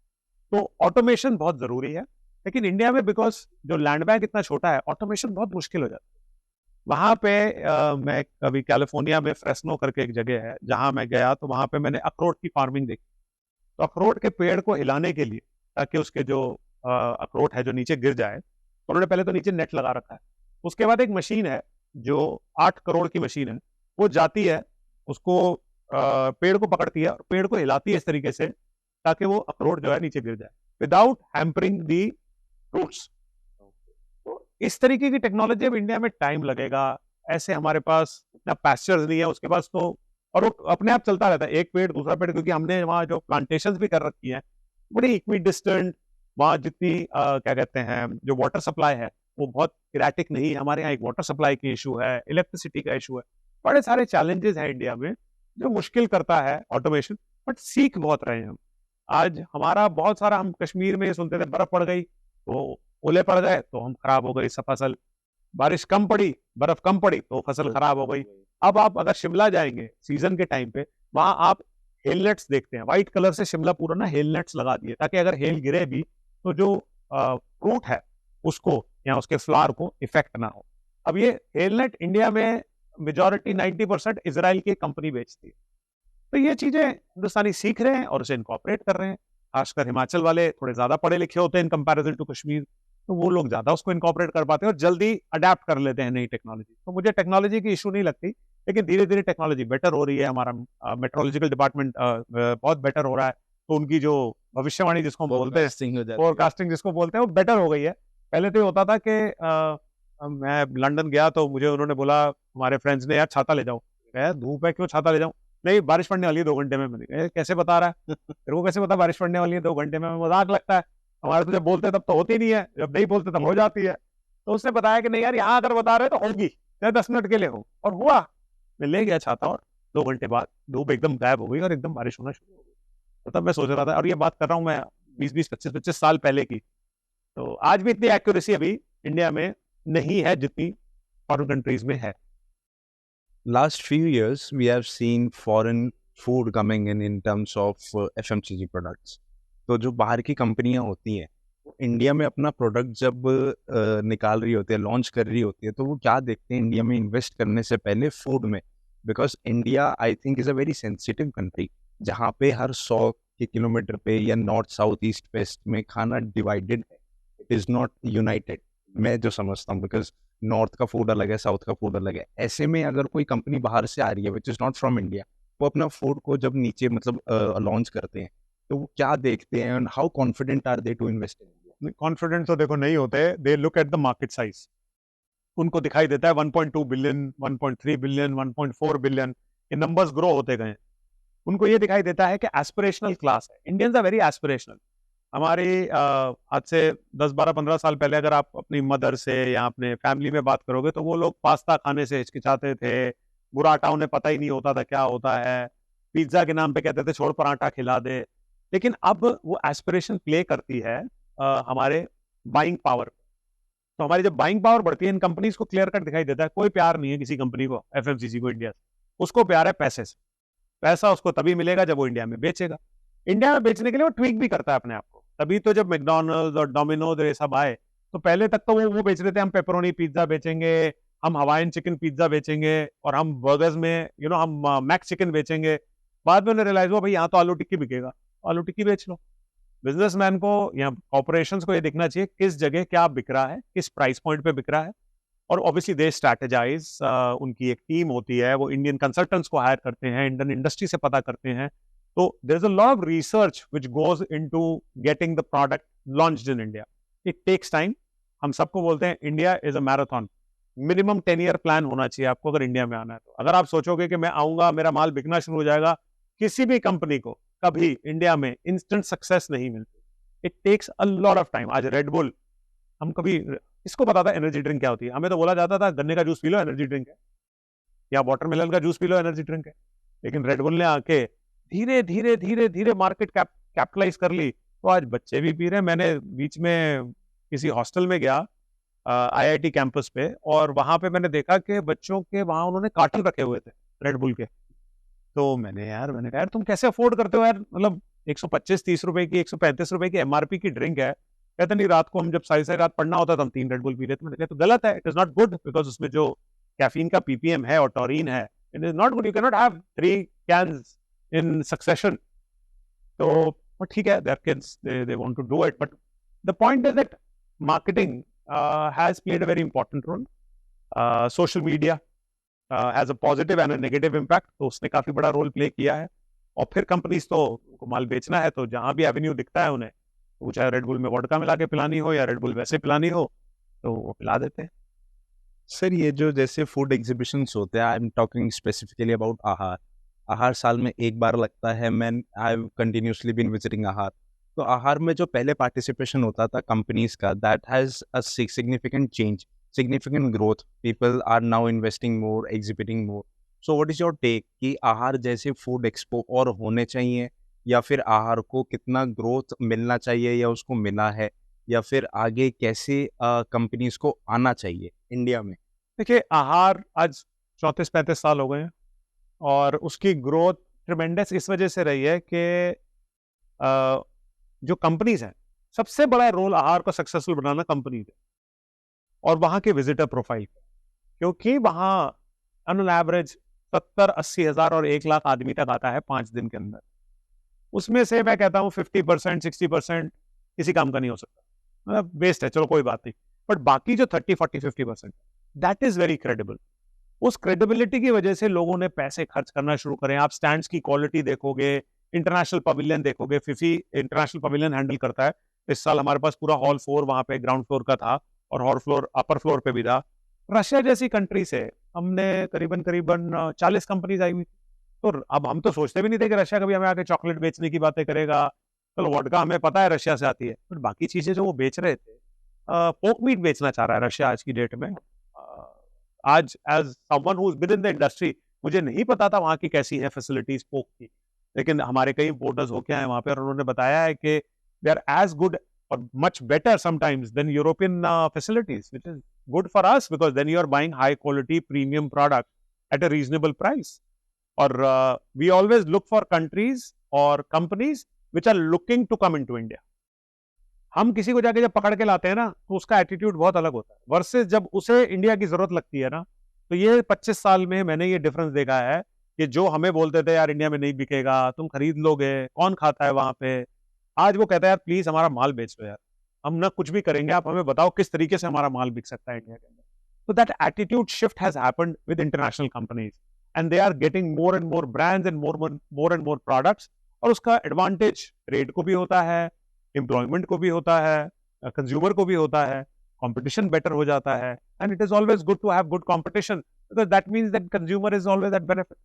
तो ऑटोमेशन बहुत जरूरी है, लेकिन इंडिया में बिकॉज जो लैंड बैंक इतना छोटा है, ऑटोमेशन बहुत मुश्किल हो जाता है। वहां पे मैं कभी कैलिफोर्निया में फ्रेस्नो करके एक जगह है जहां मैं गया, तो वहां पे मैंने अखरोट की फार्मिंग देखी। तो अखरोट के पेड़ को हिलाने के लिए, ताकि उसके जो अखरोट है जो नीचे गिर जाए, उन्होंने पहले तो नीचे नेट लगा रखा है। उसके बाद एक मशीन है जो 8 करोड़ की मशीन है, वो जाती है, उसको पेड़ को पकड़ती है और पेड़ को हिलाती है इस तरीके से ताकि वो अखरोट जो है नीचे गिर जाए, विदाउट हैम्परिंग दी फ्रूट्स। तो इस तरीके की टेक्नोलॉजी अब इंडिया में टाइम लगेगा। ऐसे हमारे पास इतना पैस्चर्स नहीं है, उसके पास तो और वो अपने आप चलता रहता है, एक पेड़ दूसरा पेड़, क्योंकि हमने वहाँ जो प्लांटेशन भी कर रखी है बड़ी इक्वी डिस्टेंट, वहाँ जितनी क्या कहते हैं जो वाटर सप्लाई है वो बहुत क्रिटिक नहीं है। हमारे यहाँ एक वाटर सप्लाई की इशू है, इलेक्ट्रिसिटी का इशू है, बड़े सारे चैलेंजेस हैं इंडिया में जो मुश्किल करता है ऑटोमेशन, बट सीख बहुत रहे हैं हम। आज हमारा बहुत सारा, हम कश्मीर में सुनते थे बर्फ पड़ गई तो ओले पड़ गए तो हम खराब हो गई सब फसल, बारिश कम पड़ी, बर्फ कम पड़ी तो फसल खराब हो गई। अब आप अगर शिमला जाएंगे सीजन के टाइम पे, वहां आप हेलनेट्स देखते हैं, व्हाइट कलर से शिमला पूरा ना हेलनेट्स लगा दिए, ताकि अगर हेल गिरे भी तो जो फ्रूट है उसको या उसके फ्लावर को इफेक्ट ना हो। अब ये हेलनेट इंडिया में मेजोरिटी 90% इजराइल की कंपनी बेचती है। तो ये चीजें हिंदुस्तानी सीख रहे हैं और उसे इनकॉर्पोरेट कर रहे हैं। खासकर हिमाचल वाले थोड़े ज्यादा पढ़े लिखे होते हैं इन कंपैरिजन टू कश्मीर, तो वो लोग ज्यादा उसको इनकॉर्पोरेट कर पाते हैं और जल्दी अडेप्ट कर लेते हैं नई टेक्नोलॉजी। तो मुझे टेक्नोलॉजी की इशू नहीं लगती, लेकिन धीरे धीरे टेक्नोलॉजी बेटर हो रही है। हमारा मेट्रोलॉजिकल डिपार्टमेंट बहुत बेटर हो रहा है, तो उनकी जो भविष्यवाणी जिसको हम बोलते हैं, फोरकास्टिंग जिसको बोलते हैं, वो बेटर हो गई है। पहले तो ये होता था कि मैं लंदन गया तो मुझे उन्होंने बोला, हमारे फ्रेंड्स ने, यार छाता ले जाओ। धूप है, क्यों छाता ले जाऊं? नहीं, बारिश पड़ने वाली है 2 घंटे में। मैंने कहा कैसे बता रहा है, तेरे को कैसे पता बारिश पड़ने वाली है 2 घंटे में? मजाक लगता है, हमारे तो जब बोलते तब तो होती नहीं है, जब नहीं बोलते तब हो जाती है। तो उसने बताया कि नहीं यार, यहाँ अगर बता रहे तो होगी, चाहे 10 मिनट के लिए हो। और हुआ, मैं ले गया छाता और 2 घंटे बाद धूप एकदम गायब हो गई और एकदम बारिश होना शुरू हो गई। तो तब मैं सोच रहा था, और ये बात कर रहा हूँ मैं 20-20, 25-25 साल पहले की। तो आज भी इतनी एक्यूरेसी अभी इंडिया में नहीं है जितनी फॉरेन कंट्रीज में है। Last few years, we have seen foreign food coming in terms of FMCG products. तो जो बाहर की कंपनियां होती हैं, इंडिया में अपना प्रोडक्ट जब निकाल रही होती है, लॉन्च कर रही होती है, तो वो क्या देखते हैं इंडिया में इन्वेस्ट करने से पहले फूड में? Because India I think is a very sensitive country, जहाँ पे हर 100 के किलोमीटर पे या नॉर्थ साउथ ईस्ट वेस्ट में खाना डिवाइडेड है, इट इज़ नॉट यूनाइटेड, मैं जो समझता हूँ। बिकॉज नॉर्थ का फूड अलग है, साउथ का फूड अलग है। ऐसे में अगर कोई कंपनी बाहर से आ रही है which is not from India, वो अपना फूड को जब नीचे मतलब लॉन्च करते हैं, तो वो क्या देखते हैं and how confident are they to invest in India? Confident तो देखो नहीं होते, they look at the market size. उनको दिखाई देता है 1.2 बिलियन, 1.3 बिलियन, 1.4 बिलियन, ये नंबर्स ग्रो होते गए। उनको ये दिखाई देता है कि एस्पिरेशनल क्लास है, इंडियंस आर वेरी एस्पिरेशनल। हमारी आज से 10-12-15 साल पहले अगर आप अपनी मदर से या अपने फैमिली में बात करोगे तो वो लोग पास्ता खाने से हिचकिचाते थे, बुराटा उन्हें पता ही नहीं होता था क्या होता है, पिज्जा के नाम पे कहते थे छोड़ पराठा खिला दे। लेकिन अब वो एस्पिरेशन प्ले करती है हमारे बाइंग पावर। तो हमारी जब बाइंग पावर बढ़ती है, इन कंपनीज को क्लियर कट दिखाई देता है, कोई प्यार नहीं है किसी कंपनी को, एफएमसीजी को इंडिया से, उसको प्यार है पैसे से। पैसा उसको तभी मिलेगा जब वो इंडिया में बेचेगा। इंडिया में बेचने के लिए वो ट्वीक भी करता है अपने आप को। तभी तो जब मैकडॉनल्ड्स और डोमिनोज ये सब आए, तो पहले तक तो वो बेच रहे थे, हम पेपरोनी पिज्जा बेचेंगे, हम हवाइन चिकन पिज्जा बेचेंगे, और हम बर्गर्स में हम मैक चिकन बेचेंगे। बाद में उन्हें रियलाइज हुआ भाई यहाँ तो आलू टिक्की बिकेगा, आलू टिक्की बेच लो। बिजनेसमैन को या कॉर्पोरेशंस को ये देखना चाहिए किस जगह क्या बिक रहा है, किस प्राइस पॉइंट पे बिक रहा है। और ऑब्वियसली दे स्ट्रैटेजाइज, उनकी एक टीम होती है, वो इंडियन कंसल्टेंट्स को हायर करते हैं, इंडियन इंडस्ट्री से पता करते हैं। तो there is a lot of research which goes into getting the product launched in India. It takes time. हम सबको बोलते हैं India is a marathon, minimum 10 year plan होना चाहिए आपको अगर इंडिया में आना है। तो अगर आप सोचोगे कि मैं आऊंगा मेरा माल बिकना शुरू हो जाएगा, किसी भी कंपनी को कभी इंडिया में इंस्टेंट सक्सेस नहीं मिलती। It takes a lot of time. आज रेड बुल, हम कभी, इसको पता था एनर्जी ड्रिंक क्या होती है? हमें तो बोला जाता था गन्ने का juice P low energy drink है, या वाटरमेलन का juice P low energy drink है। लेकिन रेड बुल ने आके धीरे धीरे धीरे धीरे मार्केट कैपिटलाइज कर ली, तो आज बच्चे भी पी रहे हैं। मैंने बीच में किसी हॉस्टल में गया आईआईटी कैंपस पे, और वहां पे मैंने देखा कि बच्चों के वहां उन्होंने कार्टन रखे हुए थे रेड बुल के। तो मैंने कहा यार तुम कैसे अफोर्ड करते हो यार, मतलब 125-30 रुपए की, 135 रुपए की एमआरपी की ड्रिंक है। कहते नहीं, रात को हम जब सारी रात पढ़ना होता था हम 3 रेड बुल पी रहे थे। मैंने कहा तो गलत है, it is not good, because उसमें जो कैफीन का पीपीएम है और टॉरिन है, it is not good. You can not have 3 cans in succession. तो ठीक है, their kids, they want to do it, but the point is that marketing has played a very important role. Social media has a positive and a negative impact, तो उसने काफी बड़ा रोल प्ले किया है। और फिर कंपनीज तो उनको माल बेचना है, तो जहां भी एवेन्यू दिखता है उन्हें, वो चाहे रेड बुल में वोडका मिला के पिलानी हो या रेड बुल वैसे पिलानी हो, तो वो पिला देते हैं। सर, ये जो जैसे फूड एग्जीबिशंस होते हैं, I am talking specifically about आहार, आहार साल में एक बार लगता है। मैं आई कंटिन्यूसली बीन विजिटिंग आहार। तो आहार में जो पहले पार्टिसिपेशन होता था कंपनीज का, that has a significant change, significant growth. People are now investing more, exhibiting more. So what is your take कि आहार जैसे फूड एक्सपो और होने चाहिए, या फिर आहार को कितना ग्रोथ मिलना चाहिए या उसको मिला है, या फिर आगे कैसे कंपनीज को आना चाहिए इंडिया में? देखिए, आहार आज 34-35 साल हो गए हैं और उसकी ग्रोथ ट्रिमेंडस इस वजह से रही है कि जो कंपनीज हैं, सबसे बड़ा रोल आहार को सक्सेसफुल बनाना कंपनीज है और वहां के विजिटर प्रोफाइल, क्योंकि वहां ऑन एवरेज 70-80 हजार और 1 लाख आदमी तक आता है 5 दिन के अंदर। उसमें से मैं कहता हूँ 50%, 60% किसी काम का नहीं हो सकता, मतलब वेस्ट है, चलो कोई बात नहीं। बट बाकी जो 30, 40, 50%, दैट इज वेरी क्रेडिबल। उस क्रेडिबिलिटी की वजह से लोगों ने पैसे खर्च करना शुरू करें। आप स्टैंड्स की क्वालिटी देखोगे, इंटरनेशनल पवेलियन देखोगे, फिफी इंटरनेशनल पवेलियन हैंडल करता है। इस साल हमारे पास पूरा हॉल 4 वहां पे ग्राउंड फ्लोर का था और हॉल फ्लोर अपर फ्लोर पे भी था। रशिया जैसी कंट्री से हमने करीबन करीबन 40 कंपनीज आई हुई। तो अब हम तो सोचते भी नहीं थे कि रशिया कभी हमें आके चॉकलेट बेचने की बातें करेगा। चलो वोडका हमें पता है रशिया से आती है, बट बाकी चीजें जो वो बेच रहे थे, पोक मीट बेचना चाह रहा है रशिया आज की डेट में। आज as someone who is been in the industry, मुझे नहीं पता था वहां की कैसी है फैसिलिटीज पोक की, लेकिन हमारे कई इंपोर्टर्स होके आए वहां पे और उन्होंने बताया है कि दे आर एज गुड और much better sometimes than European facilities, which is good for us because then you are buying high quality premium product at a reasonable price. Or we always look for countries or companies which are looking to come into India. हम किसी को जाके जब पकड़ के लाते हैं ना, तो उसका एटीट्यूड बहुत अलग होता है वर्सेस जब उसे इंडिया की जरूरत लगती है ना। तो ये 25 साल में मैंने ये डिफरेंस देखा है कि जो हमें बोलते थे यार इंडिया में नहीं बिकेगा, तुम खरीद लोगे, कौन खाता है वहां पे, आज वो कहता है यार प्लीज हमारा माल बेच दो यार, हम ना कुछ भी करेंगे, आप हमें बताओ किस तरीके से हमारा माल बिक सकता है इंडिया के अंदर। तो that attitude shift has happened with international companies and they are getting more and more brands and more and more products. और उसका एडवांटेज ट्रेड को भी होता है, एम्प्लॉयमेंट को भी होता है, कंज्यूमर को भी होता है, कंपटीशन बेटर हो जाता है। And it is always good to have good competition because that means that consumer is always at benefit.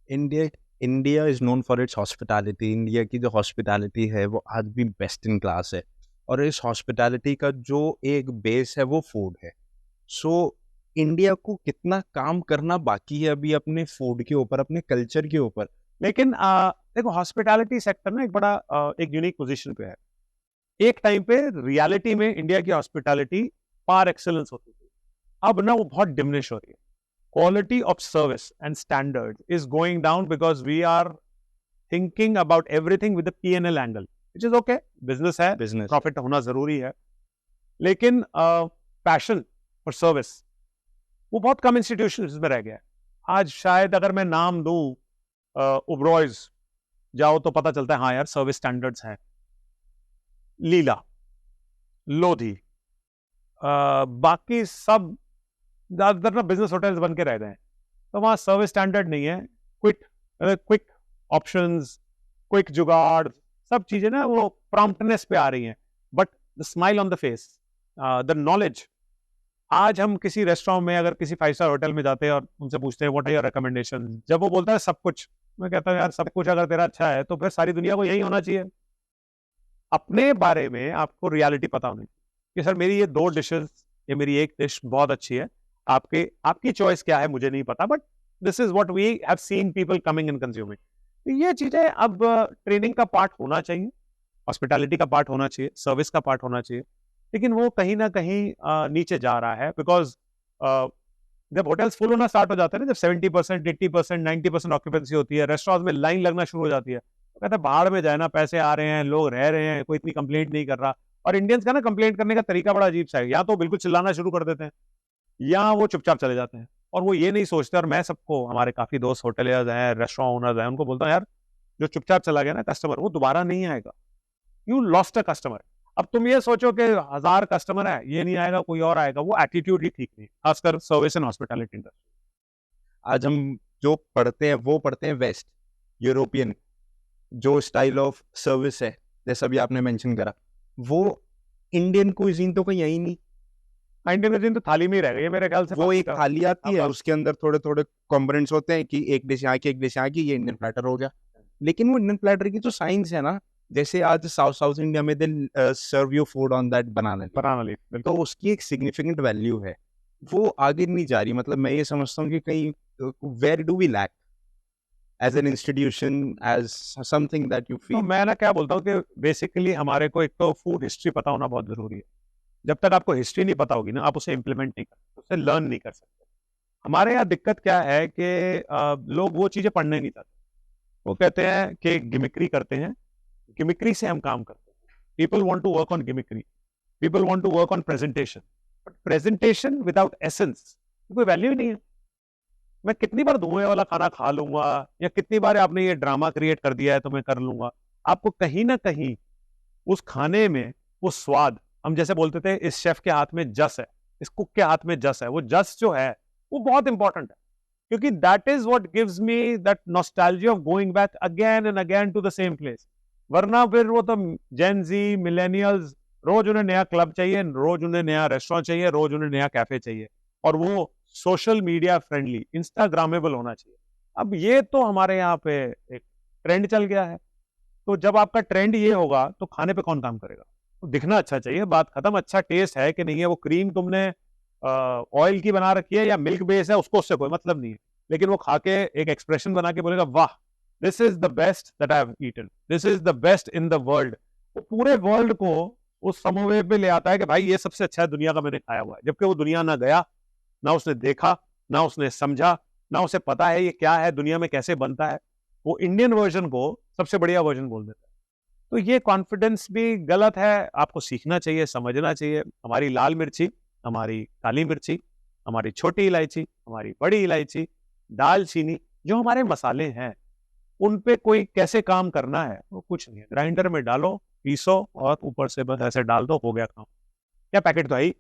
India India is known for its hospitality. India की जो हॉस्पिटैलिटी है वो आज भी बेस्ट इन क्लास है, और इस हॉस्पिटैलिटी का जो एक बेस है वो फूड है। सो इंडिया को कितना काम करना बाकी है अभी अपने फूड के ऊपर, अपने कल्चर के ऊपर। लेकिन देखो हॉस्पिटैलिटी सेक्टर ना एक बड़ा एक यूनिक पोजीशन पे है। एक टाइम पे रियलिटी में इंडिया की हॉस्पिटैलिटी पार एक्सेलेंस होती थी, अब ना वो बहुत डिमिनिश हो रही है। Quality of service and standard is going down because we are thinking about everything with the P&L angle, which is okay, business है, बिजनेस प्रॉफिट होना जरूरी है, लेकिन पैशन फॉर सर्विस वो बहुत कम इंस्टीट्यूशंस में रह गया है। आज शायद अगर मैं नाम दूं ओबरॉयज, जाओ तो पता चलता है हाँ यार सर्विस स्टैंडर्ड्स हैं। लीला, लोधी, बाकी सब ज्यादातर ना बिजनेस होटल्स बन के रह गए हैं, तो वहां सर्विस स्टैंडर्ड नहीं है। क्विक ऑप्शंस, क्विक जुगाड़, सब चीजें ना वो प्रॉम्प्टनेस पे आ रही हैं, but the smile on the face, the knowledge. आज हम किसी रेस्टोरेंट में अगर किसी 5 स्टार होटल में जाते हैं और उनसे पूछते हैं व्हाट आर योर रिकमेंडेशन, जब वो बोलता है सब कुछ, मैं कहता हूँ यार सब कुछ अगर तेरा अच्छा है तो फिर सारी दुनिया को यही होना चाहिए। अपने बारे में आपको रियलिटी पता होनी चाहिए कि सर मेरी ये 2 डिशेस, ये मेरी एक डिश बहुत अच्छी है, आपकी चॉइस क्या है मुझे नहीं पता, but this is what we have seen people coming and consuming. तो ये चीजें अब ट्रेनिंग का पार्ट होना चाहिए, हॉस्पिटैलिटी का पार्ट होना चाहिए, सर्विस का पार्ट होना चाहिए, लेकिन वो कहीं ना कहीं नीचे जा रहा है बिकॉज जब होटल्स फुल होना स्टार्ट हो जाते हैं ना, जब 70%, 80%, 90% ऑक्यूपेंसी होती है, रेस्टोरेंट में लाइन लगना शुरू हो जाती है, तो कहते हैं बाहर में जाए ना, पैसे आ रहे हैं, लोग रह रहे हैं, कोई इतनी कंप्लेंट नहीं कर रहा। और इंडियंस का ना कंप्लेंट करने का तरीका बड़ा अजीब सा है, या तो बिल्कुल चिल्लाना शुरू कर देते हैं या वो चुपचाप चले जाते हैं, और वो ये नहीं सोचते। और मैं सबको, हमारे काफी दोस्त होटलियर्स हैं, रेस्टोरेंट ओनर्स हैं, उनको बोलता हूँ यार जो चुपचाप चला गया ना कस्टमर, वो दोबारा नहीं आएगा। You lost a customer. अब तुम ये सोचो कि 1000 कस्टमर है, ये नहीं आएगा, कोई और आएगा, वो एटीट्यूड ही ठीक नहीं, खासकर सर्विस एंड हॉस्पिटैलिटी इंडस्ट्री। आज हम जो पढ़ते हैं वो पढ़ते हैं वेस्ट यूरोपियन जो स्टाइल ऑफ सर्विस है, जैसा भी आपने मेंशन करा, वो इंडियन कुइजीन तो कहीं है ही नहीं। इंडियन क्विजीन तो थाली में ही रह गई है मेरे ख्याल से। वो एक थाली आती है, अब- उसके अंदर थोड़े थोड़े कंपोनेंट्स होते हैं कि एक डिश यहाँ की, एक डिश यहाँ की, ये इंडियन प्लेटर हो गया। लेकिन वो इंडियन प्लेटर की जो साइंस है ना, जैसे आज साउथ इंडिया में they serve you food on that banana, banana leaf तो उसकी एक सिग्निफिकेंट वैल्यू है, वो आगे नहीं जा रही। मतलब मैं ये समझता हूँ कि कहीं where do we lack as an institution, as something that you तो फील? मैं ना क्या बोलता हूँ कि बेसिकली हमारे को एक तो फूड हिस्ट्री पता होना बहुत जरूरी है। जब तक आपको हिस्ट्री नहीं पता होगी ना, आप उसे इम्प्लीमेंट नहीं कर सकते, उसे लर्न नहीं कर सकते। हमारे यहाँ दिक्कत क्या है कि लोग वो चीजें पढ़ने नहीं चाहते। वो कहते हैं कि गिमिक्री करते हैं, गिमिक्री से हम काम करते हैं। People want to work on gimmickry, people want to work on presentation, but presentation without essence कोई वैल्यू ही नहीं है। मैं कितनी बार धुएं वाला खाना खा लूंगा, या कितनी बार आपने ये ड्रामा क्रिएट कर दिया है तो मैं कर लूंगा, आपको कहीं ना कहीं उस खाने में वो स्वाद, हम जैसे बोलते थे इस शेफ के हाथ में जस है, इस कुक के हाथ में जस है, वो जस जो है वो बहुत इंपॉर्टेंट है, क्योंकि that is what gives me that nostalgia of going back again and again to the same place. वरना फिर वो तो जेन जी मिलेनियल्स, रोज उन्हें नया क्लब चाहिए, रोज उन्हें नया रेस्टोरेंट चाहिए, रोज उन्हें नया कैफे चाहिए, और वो सोशल मीडिया फ्रेंडली, इंस्टाग्रामेबल होना चाहिए। अब ये तो हमारे यहाँ पे एक ट्रेंड चल गया है। तो जब आपका ट्रेंड ये होगा तो खाने पे कौन काम करेगा? तो दिखना अच्छा चाहिए, बात खत्म। अच्छा टेस्ट है कि नहीं है, वो क्रीम तुमने ऑयल की बना रखी है या मिल्क बेस है, उसको उससे कोई मतलब नहीं है। लेकिन वो खा के एक एक्सप्रेशन बना के बोलेगा, वाह this is the best that I have eaten, this is the best in the world. वो पूरे वर्ल्ड को उस समूह पे ले आता है कि भाई ये सबसे अच्छा है दुनिया का मैंने खाया हुआ है, जबकि वो दुनिया ना गया, ना उसने देखा, ना उसने समझा, ना उसे पता है ये क्या है, दुनिया में कैसे बनता है। वो इंडियन वर्जन को सबसे बढ़िया वर्जन बोल देता है। तो ये कॉन्फिडेंस भी गलत है। आपको सीखना चाहिए, समझना चाहिए। हमारी लाल मिर्ची, हमारी काली मिर्ची, हमारी छोटी इलायची, हमारी बड़ी इलायची, दालचीनी, जो हमारे मसाले हैं, उन पे कोई कैसे काम करना है वो कुछ नहीं है। ग्राइंडर में डालो, पीसो, और ऊपर से बस ऐसे डाल दो, हो गया काम। क्या पैकेट तो आई।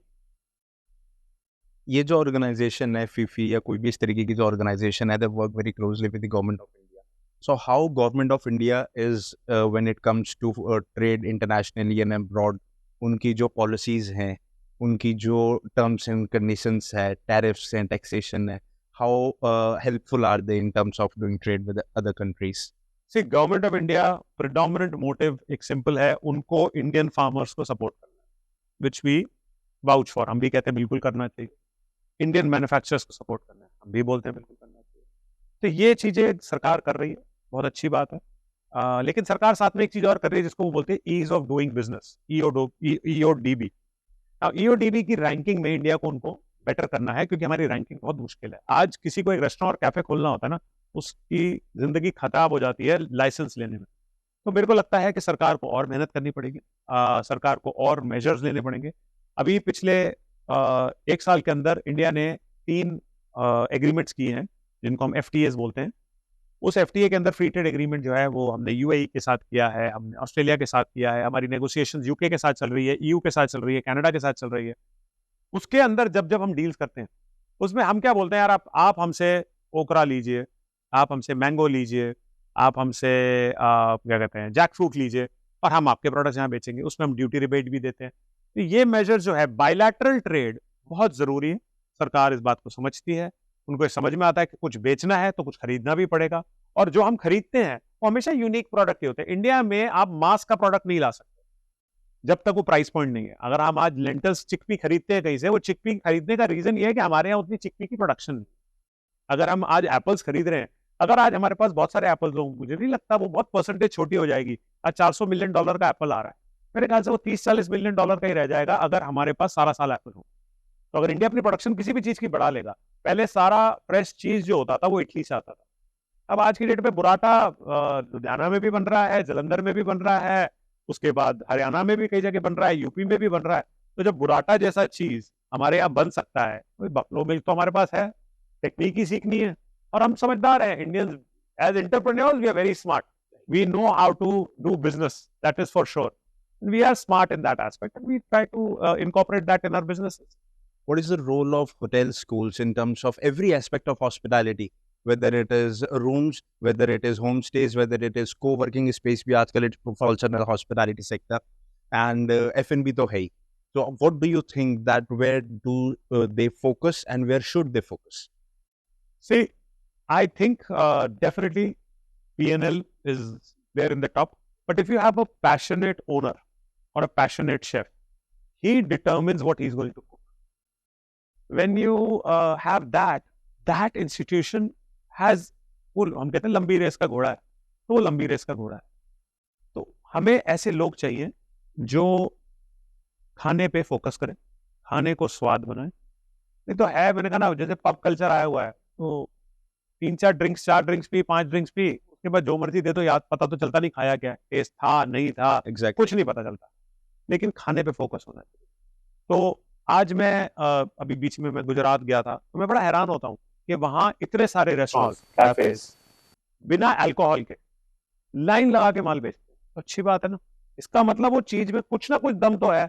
ये जो ऑर्गेनाइजेशन है फीफी या कोई भी इस तरीके की जो ऑर्गेनाइजेशन है, they work very closely with the government of India. So how government of India is when it comes to trade internationally and abroad, उनकी जो पॉलिसीज हैं, उनकी जो टर्म्स एंड कंडीशंस है, टैरिफ्स एंड टैक्सेशन है, how helpful are they in terms of doing trade with other countries? See government of India predominant motive एक सिंपल है, उनको इंडियन फार्मर्स को सपोर्ट करना, विच वी वाउच फॉर। हम भी कहते हैं बिल्कुल करना चाहिए। इंडियन मैन्युफैक्चरर्स को सपोर्ट करना है, हम भी बोलते हैं बिल्कुल करना चाहिए। तो ये चीजें सरकार कर रही है, बहुत अच्छी बात है। लेकिन सरकार साथ में एक चीज और कर रही है जिसको वो बोलते हैं ease of doing business, EODB. EODB की रैंकिंग में इंडिया को उनको बेटर करना है, क्योंकि हमारी रैंकिंग बहुत मुश्किल है। आज किसी को एक रेस्टोरेंट और कैफे खोलना होता है ना, उसकी जिंदगी खराब हो जाती है लाइसेंस लेने में। तो मेरे को लगता है कि सरकार को और मेहनत करनी पड़ेगी, सरकार को और मेजर्स लेने पड़ेंगे। अभी पिछले एक साल के अंदर इंडिया ने 3 एग्रीमेंट्स किए हैं, जिनको हम एफटीएस बोलते हैं। उस एफटीए के अंदर फ्री ट्रेड एग्रीमेंट जो है वो हमने यूएई के साथ किया है, हमने ऑस्ट्रेलिया के साथ किया है, हमारी नेगोशिएशंस यूके के साथ चल रही है, ईयू के साथ चल रही है, कनाडा के साथ चल रही है। उसके अंदर जब जब हम डील्स करते हैं, उसमें हम क्या बोलते हैं, यार आप हमसे ओकरा लीजिए, आप हमसे मैंगो लीजिए, आप हमसे क्या कहते हैं जैक फ्रूट लीजिए, और हम आपके प्रोडक्ट्स यहाँ बेचेंगे, उसमें हम ड्यूटी रिबेट भी देते हैं। तो ये मेजर जो है, बायलैटरल ट्रेड बहुत जरूरी है। सरकार इस बात को समझती है, उनको समझ में आता है कि कुछ बेचना है तो कुछ खरीदना भी पड़ेगा, और जो हम खरीदते हैं वो हमेशा यूनिक प्रोडक्ट ही होते हैं। इंडिया में आप मास का प्रोडक्ट नहीं ला सकते जब तक वो प्राइस पॉइंट नहीं है। अगर हम आज लेंटल्स चिकपी खरीदते हैं कहीं से, वो चिकपी खरीदने का रीजन ये है कि हमारे यहाँ उतनी चिकपी की प्रोडक्शन नहीं। अगर हम आज एप्पल्स खरीद रहे हैं, अगर आज हमारे पास बहुत सारे एप्पल्स हो, मुझे नहीं लगता वो बहुत परसेंटेज छोटी हो जाएगी। आज $400 मिलियन का एप्पल आ रहा है, मेरे ख्याल से वो $30-40 मिलियन का ही रह जाएगा अगर हमारे पास सारा साल एप्पल हो। तो अगर इंडिया अपनी प्रोडक्शन किसी भी चीज की बढ़ा लेगा, पहले सारा फ्रेश चीज जो होता था वो इटली से आता था, अब आज की डेट में बुराटा लुधियाना में भी बन रहा है, जलंधर में भी बन रहा है, उसके बाद हरियाणा में भी कई जगह बन रहा है, यूपी में भी बन रहा है। तो जब बुराटा जैसा चीज हमारे यहाँ बन सकता है, तो बफलो मिल्क तो हमारे पास है, टेक्निक ही सीखनी है, और हम समझदार हैं। Indians as entrepreneurs we are very smart, we know how to do business, that is for sure. We are smart in that aspect, and we try to incorporate that in our businesses. What is the role of hotel schools in terms of every aspect of hospitality, whether it is rooms, whether it is homestays, whether it is co-working space, भी आजकल it falls under the hospitality sector, and F&B तो है ही. So what do you think that where do they focus and where should they focus? See, I think definitely P&L is there in the top. But if you have a passionate owner or a passionate chef, he determines what he's going to cook. When you have that institution has हम कहते हैं लंबी रेस का घोड़ा है, तो वो लंबी रेस का घोड़ा है. तो हमें ऐसे लोग चाहिए जो खाने पे फोकस करें, खाने को स्वाद बनाए. नहीं तो है, मैंने कहा ना, जैसे पब कल्चर आया हुआ है, तो 3-4 drinks, 4 drinks P, 5 drinks P, उसके बाद जो मर्जी दे दो, याद पता तो चलता नहीं खाया क्या है, टेस्ट था नहीं था, Exactly. कुछ नहीं पता चलता. लेकिन खाने पे फोकस होना चाहिए. तो आज मैं अभी बीच में मैं गुजरात गया था, तो मैं बड़ा हैरान होता हूँ कि वहां इतने सारे रेस्टोरेंट, कैफेज बिना अल्कोहल के लाइन लगा के माल बेचते हैं. तो अच्छी बात है ना. इसका मतलब वो चीज में कुछ ना कुछ दम तो है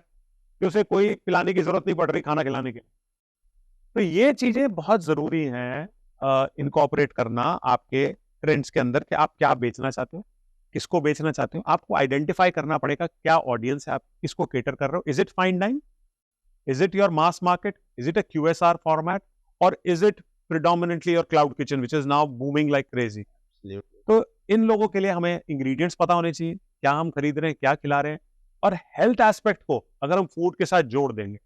कि उसे कोई पिलाने की जरूरत नहीं पड़ रही खाना खिलाने के. तो ये चीजें बहुत जरूरी हैं इनकॉर्पोरेट करना आपके ट्रेंड्स के अंदर, कि आप क्या बेचना चाहते हो, किसको बेचना चाहते हो. आपको आइडेंटिफाई करना पड़ेगा क्या ऑडियंस है, आप किसको केटर कर रहे हो. Is it fine dine, is it your mass market, is it a QSR format, और is it predominantly your cloud kitchen which is now booming like crazy. तो इन लोगों के लिए हमें इंग्रेडिएंट्स पता होने चाहिए, क्या हम खरीद रहे हैं, क्या खिला रहे हैं. और हेल्थ एस्पेक्ट को अगर हम फूड के साथ जोड़ देंगे,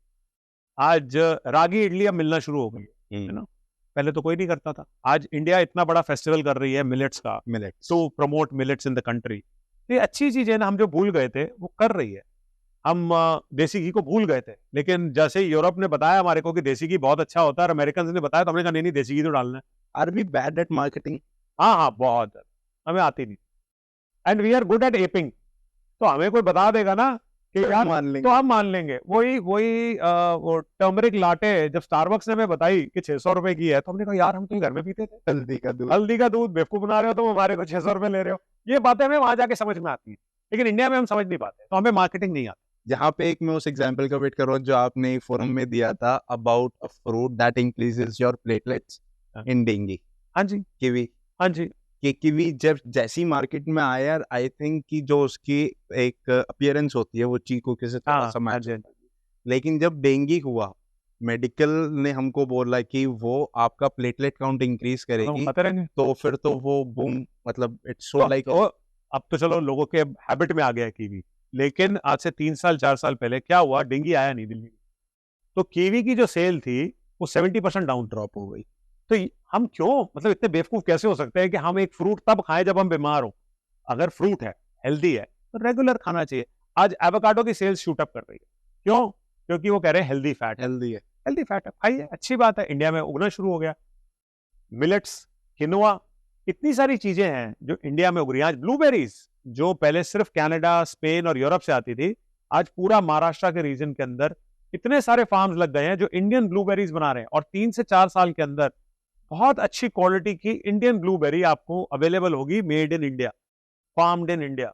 आज रागी इडली अब मिलना शुरू हो गई है ना, पहले तो कोई नहीं करता था. आज इंडिया इतना बड़ा फेस्टिवल कर रही है मिलेट्स का, Millets. To promote millets in the country. ये अच्छी चीज है ना, हम जो भूल गए थे वो कर रही है. हम देसी घी को भूल गए थे, लेकिन जैसे यूरोप ने बताया हमारे को कि देसी घी बहुत अच्छा होता है, और अमेरिकन ने बताया, तो हमने कहा नहीं नहीं, देसी घी तो डालना है. Are we bad at marketing? हाँ हाँ, बहुत, हमें आती नहीं. And we are good at aping. तो हमें कोई बता देगा ना कि यार, मान लेंगे. तो हम मान लेंगे. वही वो टर्मरिक लाटे जब स्टारबक्स ने हमें बताई कि 600 रुपए की है, तो हमने कहा यार, हम तो घर में पीते थे हल्दी का दूध. हल्दी का दूध, बेवकूफ बना रहे हो, तो हमारे को 600 रुपए ले रहे हो. ये बातें हमें वहां जाके समझ में आती है, लेकिन इंडिया में हम समझ नहीं पाते, तो हमें मार्केटिंग नहीं आती. जहाँ पे एक मैं उस एग्जाम्पल का वेट कर रहा हूँ जो आपने फोरम में दिया था about a fruit that increases your platelets in dengue. हाँ जी, किवी. हाँ जी. कि किवी जब जैसी मार्केट में आया, आई थिंक कि जो उसकी एक अपीयरेंस होती है वो चीकू के से थोड़ा हाँ, सा हाँ मैच जी, होता है. लेकिन जब डेंगू हुआ, मेडिकल ने हमको बोला कि वो आपका प्लेटलेट काउंट इंक्रीज तो हम करेगी, खाते रहेंगे. तो फिर तो वो बूम, मतलब इट्स सो लाइक. अब तो चलो लोगों के हैबिट में आ गया है कीवी, लेकिन आज से 3 साल 4 साल पहले क्या हुआ, डेंगू आया नहीं दिल्ली में, तो कीवी की जो सेल थी वो 70% डाउन ड्रॉप हो गई. तो हम क्यों, मतलब इतने बेवकूफ कैसे हो सकते हैं कि हम एक फ्रूट तब खाएं जब हम बीमार हो. अगर फ्रूट है, हेल्दी है, तो रेगुलर खाना चाहिए. आज एवोकाडो की सेल्स शूट अप कर रही है. क्यों? क्योंकि वो कह रहे हैं हेल्दी फैट है. हेल्दी है. हेल्दी फैट है, खाइए, अच्छी बात है. इंडिया में उगना शुरू हो गया. मिलेट्स, किनोआ, इतनी सारी चीजें हैं जो इंडिया में उग रही हैं. आज ब्लूबेरीज जो पहले सिर्फ कनाडा, स्पेन और यूरोप से आती थी, आज पूरा महाराष्ट्र के रीजन के अंदर इतने सारे फार्म्स लग गए हैं जो इंडियन ब्लूबेरीज बना रहे हैं. और 3 से 4 साल के अंदर बहुत अच्छी क्वालिटी की इंडियन ब्लूबेरी आपको अवेलेबल होगी, made in India, farmed in India.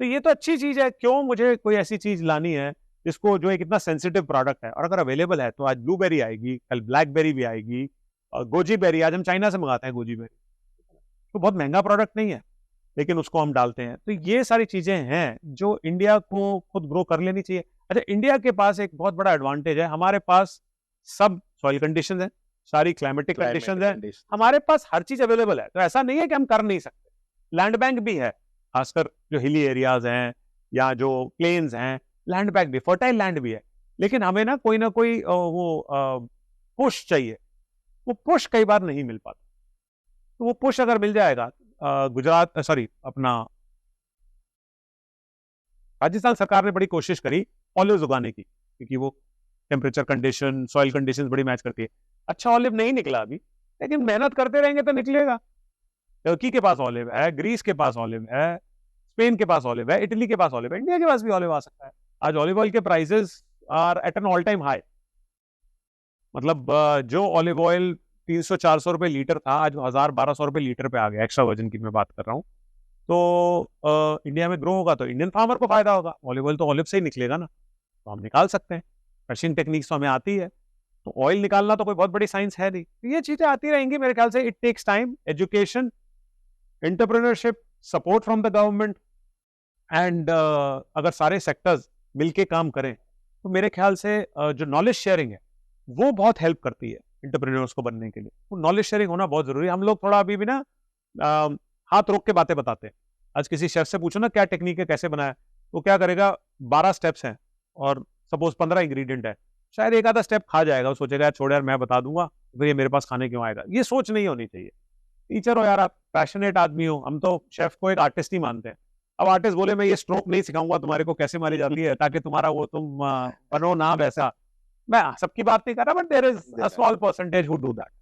तो ये तो अच्छी चीज है. क्यों मुझे कोई ऐसी चीज लानी है जिसको, जो एक इतना सेंसिटिव प्रोडक्ट है, और अगर अवेलेबल है तो आज ब्लूबेरी आएगी, कल ब्लैकबेरी भी आएगी, और गोजी बेरी आज हम चाइना से मंगाते हैं. गोजी बेरी तो बहुत महंगा प्रोडक्ट नहीं है, लेकिन उसको हम डालते हैं. तो ये सारी चीजें हैं जो इंडिया को खुद ग्रो कर लेनी चाहिए. अच्छा, इंडिया के पास एक बहुत बड़ा एडवांटेज है, हमारे पास सब सॉइल कंडीशंस हैं, सारी क्लाइमेटिक कंडीशंस हैं, हमारे पास हर चीज अवेलेबल है. तो ऐसा नहीं है कि हम कर नहीं सकते. लैंड बैंक भी है, खासकर जो हिली एरियाज हैं या जो प्लेन्स हैं, लैंड बैंक भी, फर्टाइल लैंड भी है. लेकिन हमें ना कोई वो पुश चाहिए. वो पुश कई बार नहीं मिल पाता. तो वो पुश अगर मिल जाएगा, गुजरात, सॉरी, अपना राजस्थान सरकार ने बड़ी कोशिश करी ऑलिव्स उगाने की, क्योंकि वो टेम्परेचर कंडीशन, सॉइल कंडीशंस बड़ी मैच करती है. अच्छा ऑलिव नहीं निकला अभी, लेकिन मेहनत करते रहेंगे तो निकलेगा. टर्की के पास ऑलिव है, ग्रीस के पास ऑलिव है, स्पेन के पास ऑलिव है, इटली के पास ऑलिव है, इंडिया के पास भी ऑलिव आ सकता है. आज ऑलिव ऑयल के prices are at an all time high. मतलब जो ऑलिव ऑयल 300-400 रुपए लीटर था, आज 1000-1200 रुपए लीटर पे आ गया. एक्स्ट्रा वर्जिन की मैं बात कर रहा हूँ. तो इंडिया में ग्रो होगा तो इंडियन फार्मर को फायदा होगा. ऑलिव ऑयल तो ऑलिव से ही निकलेगा ना, तो हम निकाल सकते हैं. क्रशिंग टेक्निक्स तो हमें आती है, तो ऑयल निकालना तो कोई बहुत बड़ी साइंस है नहीं. तो ये चीजें आती रहेंगी मेरे ख्याल से. It takes time, education, entrepreneurship, support from the government, and अगर सारे सेक्टर्स मिलके काम करें तो मेरे ख्याल से जो नॉलेज शेयरिंग है वो बहुत हेल्प करती है एंटरप्रेन्योर्स को बनने के लिए। वो नॉलेज शेयरिंग होना बहुत जरूरी है। हम लोग थोड़ा अभी भी ना हाथ रोक के बातें बताते हैं। आज किसी शेफ से पूछो ना क्या टेक्निक है, कैसे बनाया, वो क्या करेगा, 12 स्टेप्स हैं और सपोज 15 इंग्रेडिएंट है, शायद एक आधा स्टेप खा जाएगा, वो सोचेगा छोड़ यार मैं बता दूंगा, फिर ये मेरे पास खाने क्यों आएगा। ये सोच नहीं होनी चाहिए। टीचर हो यार आप, पैशनेट आदमी हो, हम तो शेफ को एक आर्टिस्ट ही मानते हैं। अब आर्टिस्ट बोले मैं ये स्ट्रोक नहीं सिखाऊंगा तुम्हारे को कैसे मारी जाती है ताकि तुम्हारा वो तुम बनो ना वैसा। मैं सबकी बात नहीं कर रहा, but there is a small percentage who do that.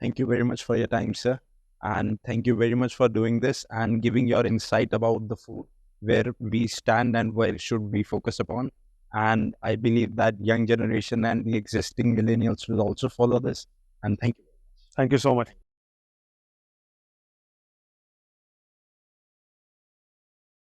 Thank you very much for your time, sir. And thank you very much for doing this and giving your insight about the food, where we stand and where should we focus upon. And I believe that young generation and the existing millennials will also follow this. And thank you. Thank you so much.